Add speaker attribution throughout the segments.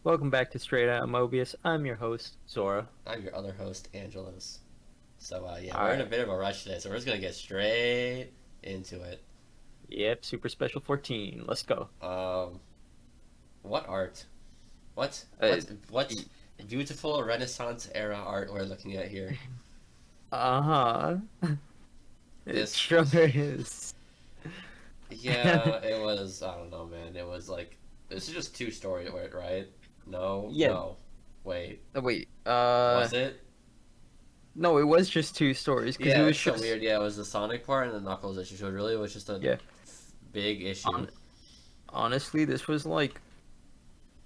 Speaker 1: Welcome back to Straight Outta Mobius. I'm your host, Zora.
Speaker 2: I'm your other host, Angelos. So we're in a
Speaker 1: Alright.
Speaker 2: bit of a rush today, so we're just gonna get straight into it.
Speaker 1: Yep, Super Special 14. Let's go.
Speaker 2: Um, what art? What
Speaker 1: Uh,
Speaker 2: what beautiful Renaissance era art we're looking at here?
Speaker 1: uh-huh. It
Speaker 2: This,
Speaker 1: sure is.
Speaker 2: yeah, it was. I don't know, man. It was like this is just two story, right? No,
Speaker 1: Yeah,
Speaker 2: no, wait,
Speaker 1: wait,
Speaker 2: was it?
Speaker 1: no, it was just two stories, because it
Speaker 2: Yeah,
Speaker 1: was
Speaker 2: it's so
Speaker 1: just,
Speaker 2: weird. Yeah, it was the Sonic part and the Knuckles issue. So it really was just a
Speaker 1: yeah,
Speaker 2: big issue.
Speaker 1: hon honestly, this was, like,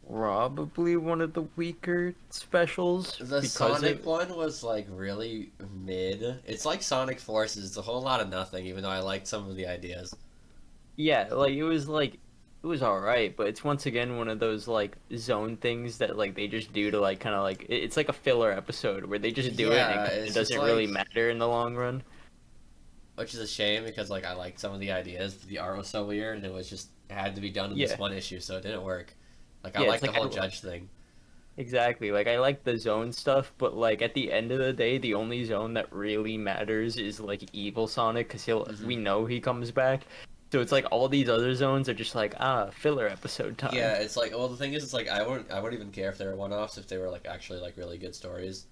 Speaker 1: probably one of the weaker specials,
Speaker 2: The
Speaker 1: because
Speaker 2: Sonic
Speaker 1: it,
Speaker 2: one was like really mid. It's like Sonic Forces. It's a whole lot of nothing, even though I liked some of the ideas.
Speaker 1: yeah, it was all right, but it's once again one of those like zone things that like they just do to like kind of like it's like a filler episode where they just do it and it
Speaker 2: Yeah,
Speaker 1: kind of
Speaker 2: it's just
Speaker 1: doesn't really
Speaker 2: like,
Speaker 1: matter in the long run.
Speaker 2: which is a shame because like I liked some of the ideas, but the art was so weird and it was just it had to be done in this
Speaker 1: Yeah,
Speaker 2: one issue, so it didn't work. Like I
Speaker 1: yeah, it's
Speaker 2: liked the
Speaker 1: like
Speaker 2: whole judge thing.
Speaker 1: exactly like I like the zone stuff, but like at the end of the day, the only zone that really matters is like Evil Sonic because we
Speaker 2: hmm
Speaker 1: know he comes back. So it's like all these other zones are just like filler episode time.
Speaker 2: Yeah, it's like well the thing is it's like I wouldn't even care if they were one offs if they were like actually like really good stories,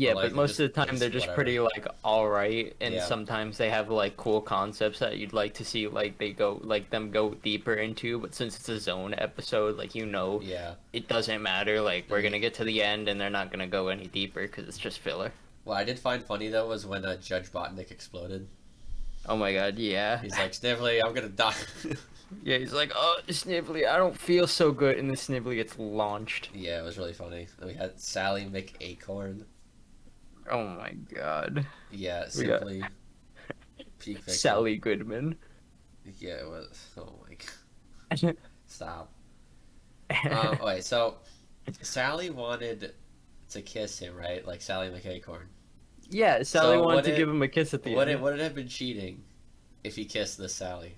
Speaker 2: but
Speaker 1: Yeah, but
Speaker 2: like
Speaker 1: most of the time they're
Speaker 2: it's
Speaker 1: just
Speaker 2: whatever.
Speaker 1: pretty like all right, and
Speaker 2: Yeah,
Speaker 1: sometimes they have like cool concepts that you'd like to see like they go like them go deeper into, but since it's a zone episode, like
Speaker 2: yeah.
Speaker 1: it doesn't matter. Like we're
Speaker 2: hmm
Speaker 1: gonna get to the end and they're not gonna go any deeper because it's just filler.
Speaker 2: What I did find funny though was when Judge Botnick exploded.
Speaker 1: Oh my god, yeah.
Speaker 2: He's like, Snively, I'm gonna die.
Speaker 1: Yeah, he's like, oh, Snively, I don't feel so good, and the Snively gets launched.
Speaker 2: Yeah, it was really funny. Then we had Sally McAcorn.
Speaker 1: Oh my god.
Speaker 2: Yeah,
Speaker 1: We got
Speaker 2: simply peak victim.
Speaker 1: Sally Goodman.
Speaker 2: Yeah, it was. Oh my god. Stop. Wait, so Sally wanted to kiss him, right? Like Sally McAcorn.
Speaker 1: Yeah, Sally
Speaker 2: So
Speaker 1: wanted to give him a kiss at the end.
Speaker 2: would it have been cheating if he kissed this Sally?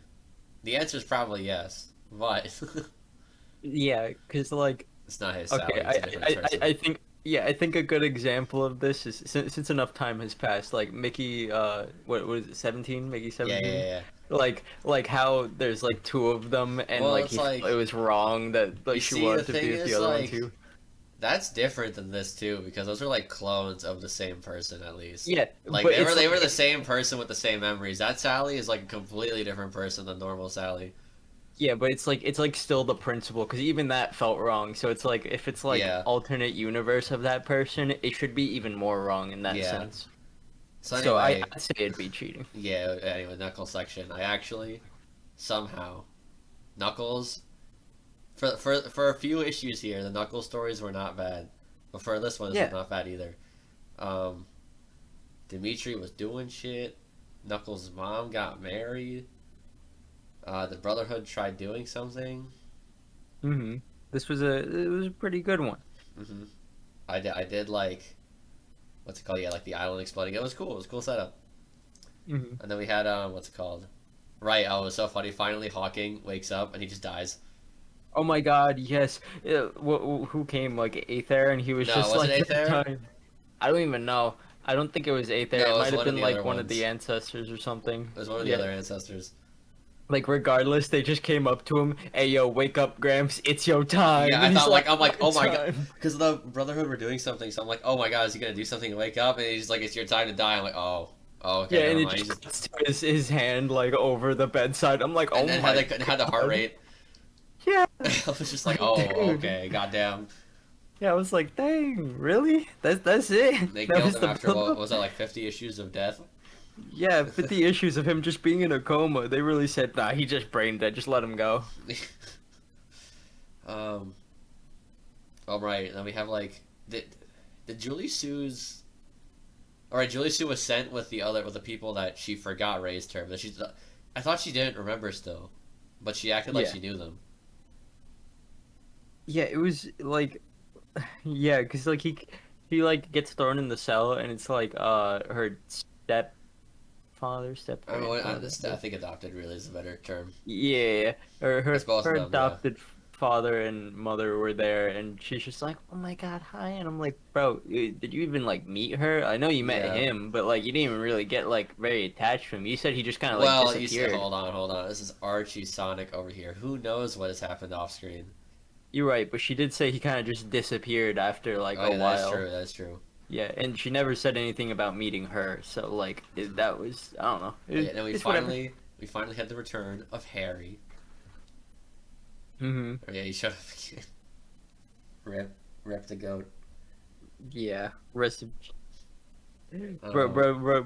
Speaker 2: The answer is probably yes, but
Speaker 1: Yeah, because like
Speaker 2: it's not his
Speaker 1: okay,
Speaker 2: Sally. It's a different person.
Speaker 1: I think yeah, I think a good example of this is since enough time has passed, like Mickey, what is it, 17? Mickey
Speaker 2: Yeah, yeah,
Speaker 1: 17?
Speaker 2: yeah.
Speaker 1: Like how there's like two of them and
Speaker 2: Well,
Speaker 1: like
Speaker 2: it's
Speaker 1: it
Speaker 2: like
Speaker 1: was wrong that
Speaker 2: you
Speaker 1: like she
Speaker 2: see, the
Speaker 1: wanted to
Speaker 2: thing
Speaker 1: be with the
Speaker 2: is
Speaker 1: other one
Speaker 2: like
Speaker 1: too.
Speaker 2: that's different than this too, because those are like clones of the same person at least.
Speaker 1: Yeah,
Speaker 2: Like
Speaker 1: but it's
Speaker 2: they were the
Speaker 1: like
Speaker 2: same person with the same memories. That Sally is like a completely different person than normal Sally.
Speaker 1: yeah, but it's like still the principle because even that felt wrong. So it's like if it's like
Speaker 2: Yeah,
Speaker 1: alternate universe of that person, it should be even more wrong in that
Speaker 2: yeah.
Speaker 1: sense.
Speaker 2: So
Speaker 1: So
Speaker 2: anyway,
Speaker 1: I'd say it'd be cheating.
Speaker 2: yeah. Anyway, Knuckles section. I actually somehow Knuckles for a few issues here, the Knuckles stories were not bad, but for this one, this was
Speaker 1: Yeah.
Speaker 2: not bad either. Um, Dimitri was doing shit. Knuckles' mom got married. The Brotherhood tried doing something.
Speaker 1: hmm it was a pretty good one.
Speaker 2: hmm I did like what's it called? Yeah, like the island exploding. It was cool. It was a cool setup.
Speaker 1: hmm
Speaker 2: And then we had what's it called? Right. Oh, it was so funny. Finally, Hawking wakes up and he just dies.
Speaker 1: Oh my God, yes. Who came like Aether, and he was
Speaker 2: No,
Speaker 1: just
Speaker 2: was it
Speaker 1: like
Speaker 2: eighth
Speaker 1: the
Speaker 2: there?
Speaker 1: time. I don't even know. I don't think it was Aether.
Speaker 2: No,
Speaker 1: It
Speaker 2: it was
Speaker 1: might have
Speaker 2: one of
Speaker 1: been
Speaker 2: the other
Speaker 1: like one of the
Speaker 2: ones.
Speaker 1: ancestors or something.
Speaker 2: It was one of the
Speaker 1: Yeah.
Speaker 2: other ancestors.
Speaker 1: Like regardless, they just came up to him. Hey yo, wake up, Gramps! It's your time.
Speaker 2: Yeah,
Speaker 1: And
Speaker 2: I
Speaker 1: he's
Speaker 2: thought
Speaker 1: like,
Speaker 2: I'm like,
Speaker 1: "My
Speaker 2: oh my god,
Speaker 1: time."
Speaker 2: because the Brotherhood were doing something. So I'm like, oh my god, is he gonna do something to wake up? And he's like, it's your time to die. I'm like, oh, okay,
Speaker 1: Yeah, and
Speaker 2: never
Speaker 1: it
Speaker 2: mind.
Speaker 1: just
Speaker 2: He's just
Speaker 1: cuts to his hand like over the bedside. I'm like,
Speaker 2: and
Speaker 1: oh
Speaker 2: then
Speaker 1: my
Speaker 2: had the heart
Speaker 1: God.
Speaker 2: rate.
Speaker 1: Yeah.
Speaker 2: I was just like,
Speaker 1: Like,
Speaker 2: oh,
Speaker 1: dude.
Speaker 2: okay, goddamn.
Speaker 1: Yeah, I was like, dang, really? That's it?
Speaker 2: They
Speaker 1: That
Speaker 2: killed
Speaker 1: was
Speaker 2: him
Speaker 1: the
Speaker 2: after what
Speaker 1: build.
Speaker 2: was that like 50 issues of death?
Speaker 1: Yeah, 50 issues of him just being in a coma. They really said, nah, he just brain dead. Just let him go.
Speaker 2: um, all right. Then we have like did Julie Sue's. All right, Julie Sue was sent with the people that she forgot raised her, but I thought she didn't remember still, but she acted like
Speaker 1: Yeah.
Speaker 2: she knew them.
Speaker 1: Yeah, it was like, yeah, because like he like gets thrown in the cell and it's like her stepfather, step
Speaker 2: I mean,
Speaker 1: grandfather.
Speaker 2: I think adopted really is a better term.
Speaker 1: Yeah, or
Speaker 2: It's both of
Speaker 1: her
Speaker 2: them, yeah.
Speaker 1: adopted father and mother were there, and she's just like, "Oh my God, hi!" And I'm like, "Bro, did you even like meet her? I know you met
Speaker 2: Yeah.
Speaker 1: him, but like you didn't even really get like very attached to him. You said he just kind of like
Speaker 2: Well, you said,
Speaker 1: disappeared."
Speaker 2: hold on. This is Archie Sonic over here. Who knows what has happened off screen?
Speaker 1: You're right, but she did say he kind of just disappeared after like
Speaker 2: Oh
Speaker 1: a
Speaker 2: yeah, that's
Speaker 1: while.
Speaker 2: true. That's true.
Speaker 1: Yeah, and she never said anything about meeting her, so like that was I don't know.
Speaker 2: Oh, yeah, then
Speaker 1: It's whatever.
Speaker 2: we finally had the return of Harry.
Speaker 1: Hmm.
Speaker 2: Oh yeah, he showed up again. Rip, rip the goat.
Speaker 1: Yeah. Rest of
Speaker 2: Um,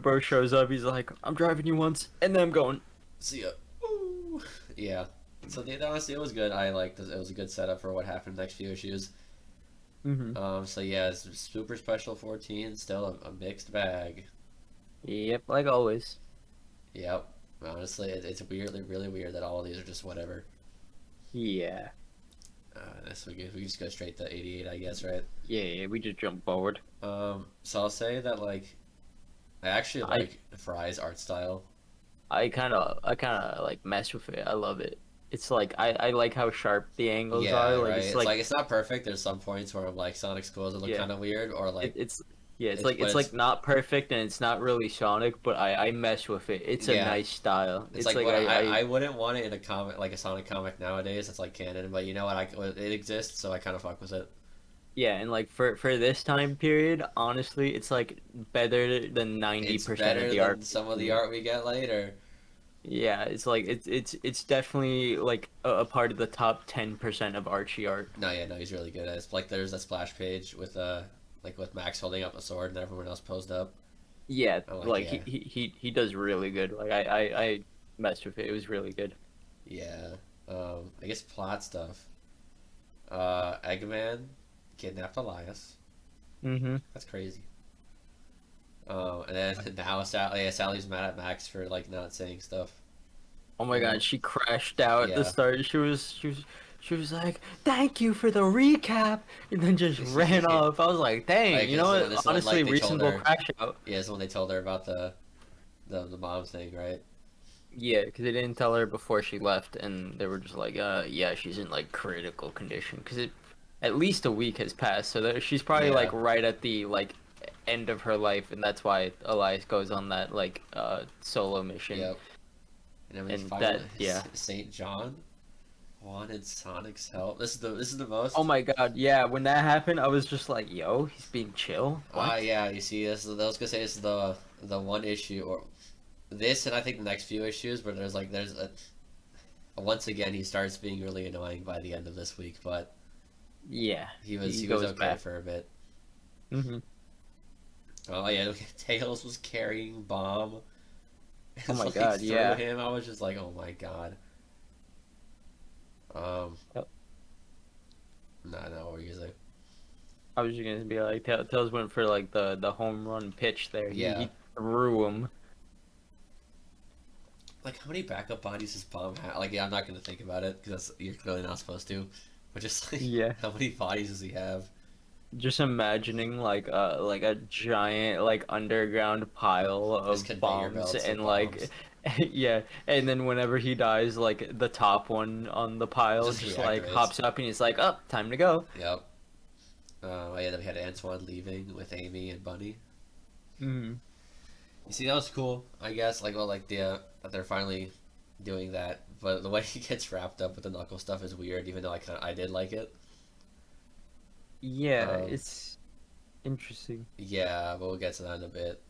Speaker 1: bro shows up. He's like, "I'm driving you once, and then I'm going."
Speaker 2: See ya. Ooh. Yeah. So honestly, it was good. I liked it. It was a good setup for what happened next few issues.
Speaker 1: Hmm.
Speaker 2: So yeah, it's super special 14. Still a mixed bag.
Speaker 1: Yep, like always.
Speaker 2: Yep. Honestly, it's weirdly really weird that all of these are just whatever.
Speaker 1: Yeah.
Speaker 2: This we just go straight to 88, I guess, right?
Speaker 1: Yeah, we just jump forward.
Speaker 2: So I'll say that like I actually
Speaker 1: I
Speaker 2: like Fry's art style.
Speaker 1: I kind of like mess with it. I love it. It's like I like how sharp the angles are.
Speaker 2: Yeah,
Speaker 1: Like
Speaker 2: right.
Speaker 1: it's
Speaker 2: It's
Speaker 1: like
Speaker 2: like it's not perfect. There's some points where I'm like Sonic's clothes look
Speaker 1: yeah,
Speaker 2: kind of weird, or like
Speaker 1: it's yeah,
Speaker 2: it's but
Speaker 1: it's
Speaker 2: it's
Speaker 1: like not perfect and it's not really Sonic, but I mess with it. It's a
Speaker 2: yeah.
Speaker 1: nice style.
Speaker 2: It's
Speaker 1: It's
Speaker 2: like
Speaker 1: like
Speaker 2: what
Speaker 1: I
Speaker 2: I wouldn't want it in a comic like a Sonic comic nowadays. It's like canon, but you know what? It exists, so I kind of fuck with it.
Speaker 1: yeah, and like for this time period, honestly, it's like better than
Speaker 2: It's
Speaker 1: 90% of
Speaker 2: better
Speaker 1: the
Speaker 2: than
Speaker 1: art.
Speaker 2: some of the art we get later.
Speaker 1: Yeah, it's like it's definitely like a part of the top 10% of Archie art.
Speaker 2: No, yeah, no, he's really good. It's like there's that splash page with like with Max holding up a sword and everyone else posed up.
Speaker 1: Yeah,
Speaker 2: I'm like,
Speaker 1: like
Speaker 2: yeah,
Speaker 1: he does really good. Like I messed with it. It was really good.
Speaker 2: yeah. I guess plot stuff. Eggman kidnapped Elias.
Speaker 1: Mm-hmm.
Speaker 2: That's crazy. And then now Sally's mad at Max for like not saying stuff.
Speaker 1: Oh my God, she crashed out at the
Speaker 2: Yeah.
Speaker 1: start. She was like, "Thank you for the recap," and then just ran off. I was like, "Dang,
Speaker 2: Like
Speaker 1: you know
Speaker 2: when
Speaker 1: what?
Speaker 2: this one
Speaker 1: Honestly,
Speaker 2: like they told
Speaker 1: reasonable
Speaker 2: her,
Speaker 1: crash out."
Speaker 2: yeah, this when they told her about the mom thing, right?
Speaker 1: Yeah, because they didn't tell her before she left, and they were just like, yeah, she's in like critical condition." Because it, at least a week has passed, so that she's probably like
Speaker 2: Yeah.
Speaker 1: right at the like end of her life, and that's why Elias goes on that like solo mission,
Speaker 2: Yep. And then we
Speaker 1: and
Speaker 2: finally
Speaker 1: that yeah.
Speaker 2: Saint John wanted Sonic's help. This is the most.
Speaker 1: Oh my God, yeah, when that happened, I was just like, yo, he's being chill. What?
Speaker 2: Yeah. You see, I was gonna say this is the one issue or this, and I think the next few issues, where there's a once again he starts being really annoying by the end of this week, but
Speaker 1: Yeah, he
Speaker 2: he was
Speaker 1: goes
Speaker 2: okay
Speaker 1: back.
Speaker 2: for a bit.
Speaker 1: Hmm.
Speaker 2: Oh yeah, Tails was carrying bomb.
Speaker 1: Oh
Speaker 2: It's
Speaker 1: my
Speaker 2: like
Speaker 1: God,
Speaker 2: through
Speaker 1: yeah.
Speaker 2: him. I was just like, oh my god. Um,
Speaker 1: Yep.
Speaker 2: no, what were you gonna say?
Speaker 1: I was just gonna be like, Tails went for like the home run pitch there.
Speaker 2: Yeah,
Speaker 1: He threw him.
Speaker 2: like how many backup bodies does bomb have? Like, yeah, I'm not gonna think about it because you're clearly not supposed to. But just like,
Speaker 1: Yeah.
Speaker 2: how many bodies does he have?
Speaker 1: Just imagining like a giant like underground pile
Speaker 2: Just
Speaker 1: of
Speaker 2: conveyor
Speaker 1: bombs
Speaker 2: belts of
Speaker 1: and like
Speaker 2: bombs.
Speaker 1: yeah, and then whenever he dies, like the top one on the pile
Speaker 2: Just
Speaker 1: just like
Speaker 2: reactivates.
Speaker 1: hops up and he's like, "Up, time to go."
Speaker 2: Yep. Yeah, then we had Antoine leaving with Amy and Bunny.
Speaker 1: Hmm.
Speaker 2: You see, that was cool. I guess like well, like that they're finally doing that, but the way he gets wrapped up with the knuckle stuff is weird. Even though I did like it.
Speaker 1: Yeah,
Speaker 2: Um,
Speaker 1: it's interesting.
Speaker 2: yeah, but we'll get to that in a bit.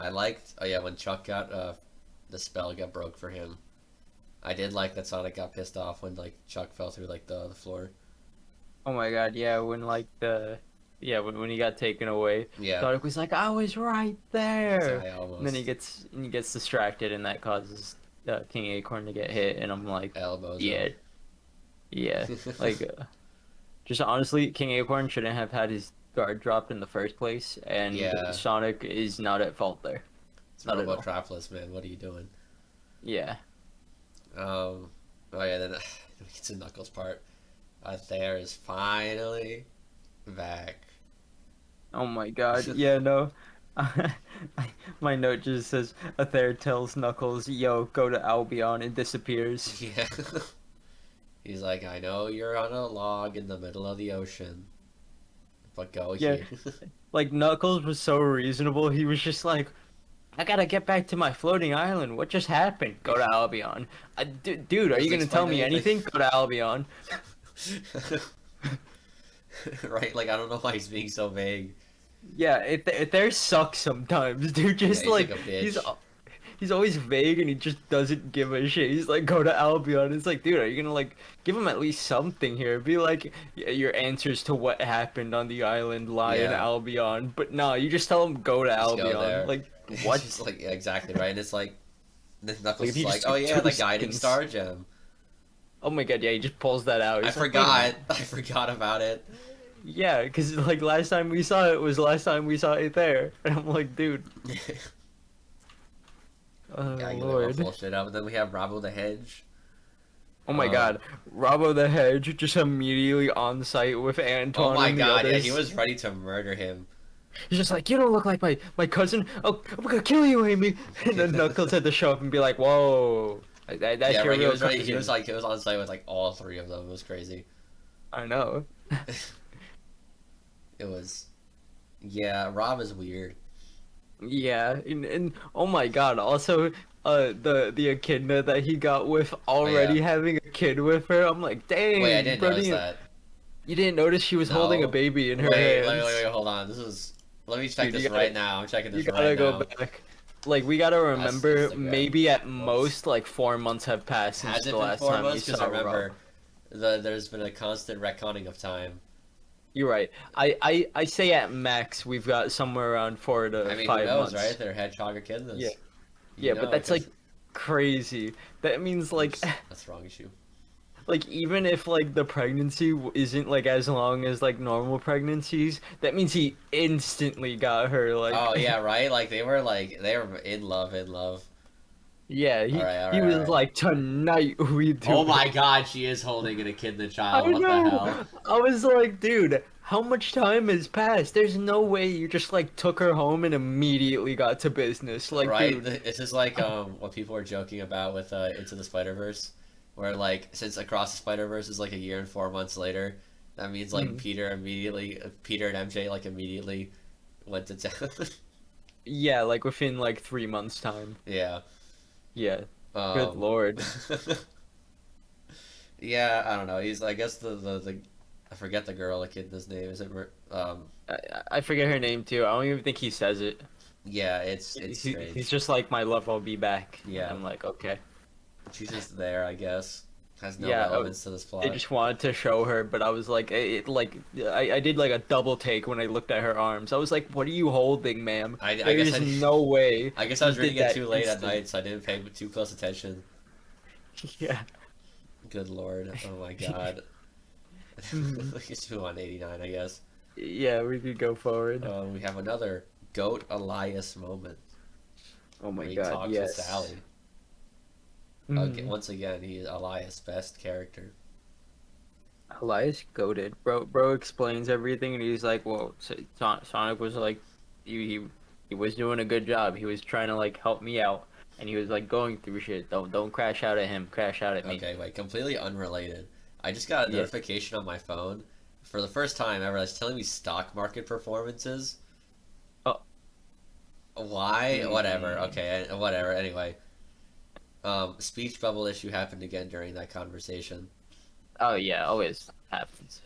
Speaker 2: I liked oh yeah when Chuck got the spell got broke for him. I did like that Sonic got pissed off when like Chuck fell through like the floor.
Speaker 1: Oh my God, yeah, when like the yeah, when he got taken away,
Speaker 2: Yeah,
Speaker 1: Sonic was like, "I was right
Speaker 2: it's
Speaker 1: there."
Speaker 2: I
Speaker 1: And then
Speaker 2: almost
Speaker 1: he gets distracted and that causes King Acorn to get hit and I'm like,
Speaker 2: elbows
Speaker 1: "Yeah,
Speaker 2: him.
Speaker 1: yeah." Like just honestly, King Acorn shouldn't have had his guard dropped in the first place and
Speaker 2: Yeah,
Speaker 1: Sonic is not at fault there.
Speaker 2: it's
Speaker 1: Not at all.
Speaker 2: Robotropolis, man. What are you doing?
Speaker 1: Yeah.
Speaker 2: Oh yeah, then we get to Knuckles part. Thayer is finally back.
Speaker 1: Oh my God. Yeah, no. My note just says Athair tells Knuckles, "Yo, go to Albion," and disappears.
Speaker 2: Yeah. He's like, I know you're on a log in the middle of the ocean, but go
Speaker 1: Yeah,
Speaker 2: here.
Speaker 1: like Knuckles was so reasonable. He was just like, I gotta get back to my floating island. What just happened? Go to Albion. Dude, are you
Speaker 2: Doesn't
Speaker 1: gonna tell
Speaker 2: explain
Speaker 1: me
Speaker 2: anything.
Speaker 1: anything? Go to Albion.
Speaker 2: Right? Like, I don't know why he's being so vague.
Speaker 1: Yeah, it there sucks sometimes, dude.
Speaker 2: Yeah,
Speaker 1: Just
Speaker 2: he's like
Speaker 1: like
Speaker 2: a bitch.
Speaker 1: he's always vague and he just doesn't give a shit. He's like, go to Albion. It's like, dude, are you gonna like give him at least something here? Be like, your answers to what happened on the island lie in
Speaker 2: Yeah,
Speaker 1: Albion. But no, you just tell him go to
Speaker 2: just go
Speaker 1: Albion.
Speaker 2: there.
Speaker 1: Like
Speaker 2: It's
Speaker 1: what?
Speaker 2: just like, yeah, exactly, right? And it's like, then
Speaker 1: Like
Speaker 2: Knuckles
Speaker 1: if
Speaker 2: is
Speaker 1: he
Speaker 2: like,
Speaker 1: just
Speaker 2: oh
Speaker 1: took
Speaker 2: yeah,
Speaker 1: two
Speaker 2: the guiding
Speaker 1: seconds.
Speaker 2: star gem.
Speaker 1: Oh my god, yeah, he just pulls that out.
Speaker 2: I
Speaker 1: He's like, wait a
Speaker 2: forgot.
Speaker 1: minute.
Speaker 2: I forgot about it.
Speaker 1: Yeah, because like last time we saw it was last time we saw it there. And I'm like, dude, oh
Speaker 2: Yeah, I give it a
Speaker 1: Lord.
Speaker 2: full shit up. And then we have Robbo the Hedge.
Speaker 1: Oh my
Speaker 2: Um,
Speaker 1: god, Robbo the Hedge just immediately on site with
Speaker 2: oh
Speaker 1: Anton
Speaker 2: my
Speaker 1: and the
Speaker 2: god, yeah, he
Speaker 1: others.
Speaker 2: was ready to murder him.
Speaker 1: He's just like, you don't look like my cousin. Oh, I'm gonna kill you, Amy. And then Knuckles had to show up and be like, whoa, that's
Speaker 2: Yeah,
Speaker 1: your
Speaker 2: right. He
Speaker 1: real
Speaker 2: was ready. He was
Speaker 1: cousin.
Speaker 2: like, he was on site with like all three of them. It was crazy.
Speaker 1: I know.
Speaker 2: It was. Yeah, Rob is weird.
Speaker 1: Yeah, and oh my god, also the echidna that he got with
Speaker 2: Oh yeah.
Speaker 1: already having a kid with her. I'm like,
Speaker 2: Wait, I
Speaker 1: dang,
Speaker 2: didn't
Speaker 1: bro,
Speaker 2: notice that.
Speaker 1: you didn't notice she was holding a
Speaker 2: No.
Speaker 1: baby in her
Speaker 2: Wait,
Speaker 1: hands.
Speaker 2: hold on. This is. Let me check
Speaker 1: Dude,
Speaker 2: this right now. I'm checking
Speaker 1: you
Speaker 2: this right
Speaker 1: gotta go
Speaker 2: now.
Speaker 1: back. Like we gotta
Speaker 2: That's
Speaker 1: remember,
Speaker 2: the guy.
Speaker 1: maybe at
Speaker 2: Whoops.
Speaker 1: most like 4 months have passed since
Speaker 2: Has
Speaker 1: the
Speaker 2: it been
Speaker 1: last
Speaker 2: four
Speaker 1: time we
Speaker 2: months? Because I
Speaker 1: saw Rob.
Speaker 2: remember there's been a constant retconning of time.
Speaker 1: You're right. I say at max we've got somewhere around four
Speaker 2: I
Speaker 1: to
Speaker 2: mean, who
Speaker 1: five
Speaker 2: knows, right?
Speaker 1: months.
Speaker 2: They're hedgehog
Speaker 1: Yeah,
Speaker 2: echidnas. You
Speaker 1: yeah, but
Speaker 2: know,
Speaker 1: that's like
Speaker 2: because
Speaker 1: crazy. That means like
Speaker 2: oops, that's the wrong issue.
Speaker 1: like even if like the pregnancy isn't like as long as like normal pregnancies, that means he instantly got her
Speaker 2: Oh
Speaker 1: like
Speaker 2: yeah, right. Like they were in love, in love.
Speaker 1: yeah,
Speaker 2: All right, all
Speaker 1: he
Speaker 2: right, all
Speaker 1: was
Speaker 2: right.
Speaker 1: like tonight we
Speaker 2: Oh
Speaker 1: do
Speaker 2: my
Speaker 1: it.
Speaker 2: God, she is holding an echidna
Speaker 1: I
Speaker 2: child. What the hell?
Speaker 1: know. I was like, dude, how much time has passed? There's no way you just like took her home and immediately got to business. Like,
Speaker 2: Right?
Speaker 1: dude.
Speaker 2: This is like what people were joking about with Into the Spider-Verse, where like since Across the Spider-Verse is like a year and 4 months later, that means like
Speaker 1: Mm.
Speaker 2: Peter and MJ like immediately went to town.
Speaker 1: Yeah, like within like 3 months time.
Speaker 2: Yeah.
Speaker 1: Yeah. Good
Speaker 2: Um.
Speaker 1: Lord.
Speaker 2: Yeah, I don't know. He's I guess the I forget the girl echidna's name. Is it
Speaker 1: I, I forget her name too. I don't even think he says it.
Speaker 2: yeah, it's
Speaker 1: He's
Speaker 2: strange.
Speaker 1: just like, my love, I'll be back. And
Speaker 2: Yeah.
Speaker 1: I'm like, okay.
Speaker 2: She's just there, I guess. Has no
Speaker 1: Yeah,
Speaker 2: relevance to this
Speaker 1: they
Speaker 2: plot.
Speaker 1: just wanted to show her, but I was like, I did like a double take when I looked at her arms. I was like, what are you holding, ma'am?
Speaker 2: I guess
Speaker 1: There's no way
Speaker 2: I guess I
Speaker 1: you
Speaker 2: was reading
Speaker 1: did
Speaker 2: it
Speaker 1: that
Speaker 2: too late at
Speaker 1: instant.
Speaker 2: night, so I didn't pay too close attention.
Speaker 1: Yeah.
Speaker 2: Good lord. Oh my god.
Speaker 1: Mhm.
Speaker 2: Let's move on to 89, I guess.
Speaker 1: Yeah, we could go forward.
Speaker 2: We have another Goat Elias moment
Speaker 1: Oh
Speaker 2: where
Speaker 1: my
Speaker 2: he
Speaker 1: god,
Speaker 2: talks with
Speaker 1: yes.
Speaker 2: Sally. Okay,
Speaker 1: Mhm.
Speaker 2: once again, he's Elias' best character.
Speaker 1: Elias goaded. Bro explains everything, and he's like, "Well, Sonic was like, he was doing a good job. He was trying to like help me out, and he was like going through shit. Don't crash out at him. Crash out at me."
Speaker 2: Okay, wait, completely unrelated. I just got a
Speaker 1: Yeah.
Speaker 2: notification on my phone for the first time ever. It's telling me stock market performances.
Speaker 1: Oh.
Speaker 2: Why? Whatever.
Speaker 1: Mm.
Speaker 2: Okay, whatever. Anyway, speech bubble issue happened again during that conversation.
Speaker 1: Oh yeah, always happens.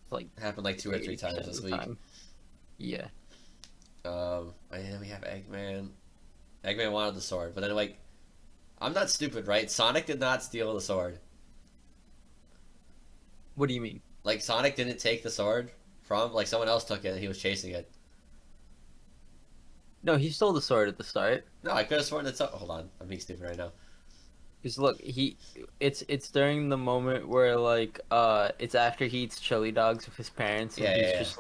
Speaker 1: Like
Speaker 2: Happened like two or three
Speaker 1: 80%
Speaker 2: times
Speaker 1: of
Speaker 2: this
Speaker 1: the
Speaker 2: week.
Speaker 1: time. Yeah.
Speaker 2: And then we have Eggman. Eggman wanted the sword, but then like, I'm not stupid, right? Sonic did not steal the sword.
Speaker 1: What do you mean?
Speaker 2: Like Sonic didn't take the sword from like someone else took it and he was chasing it.
Speaker 1: No, he stole the sword at the start.
Speaker 2: No, I could have sworn that's. Hold on, I'm being stupid right now.
Speaker 1: Cause look, it's during the moment where like it's after he eats chili dogs with his parents, and
Speaker 2: Yeah, yeah, yeah.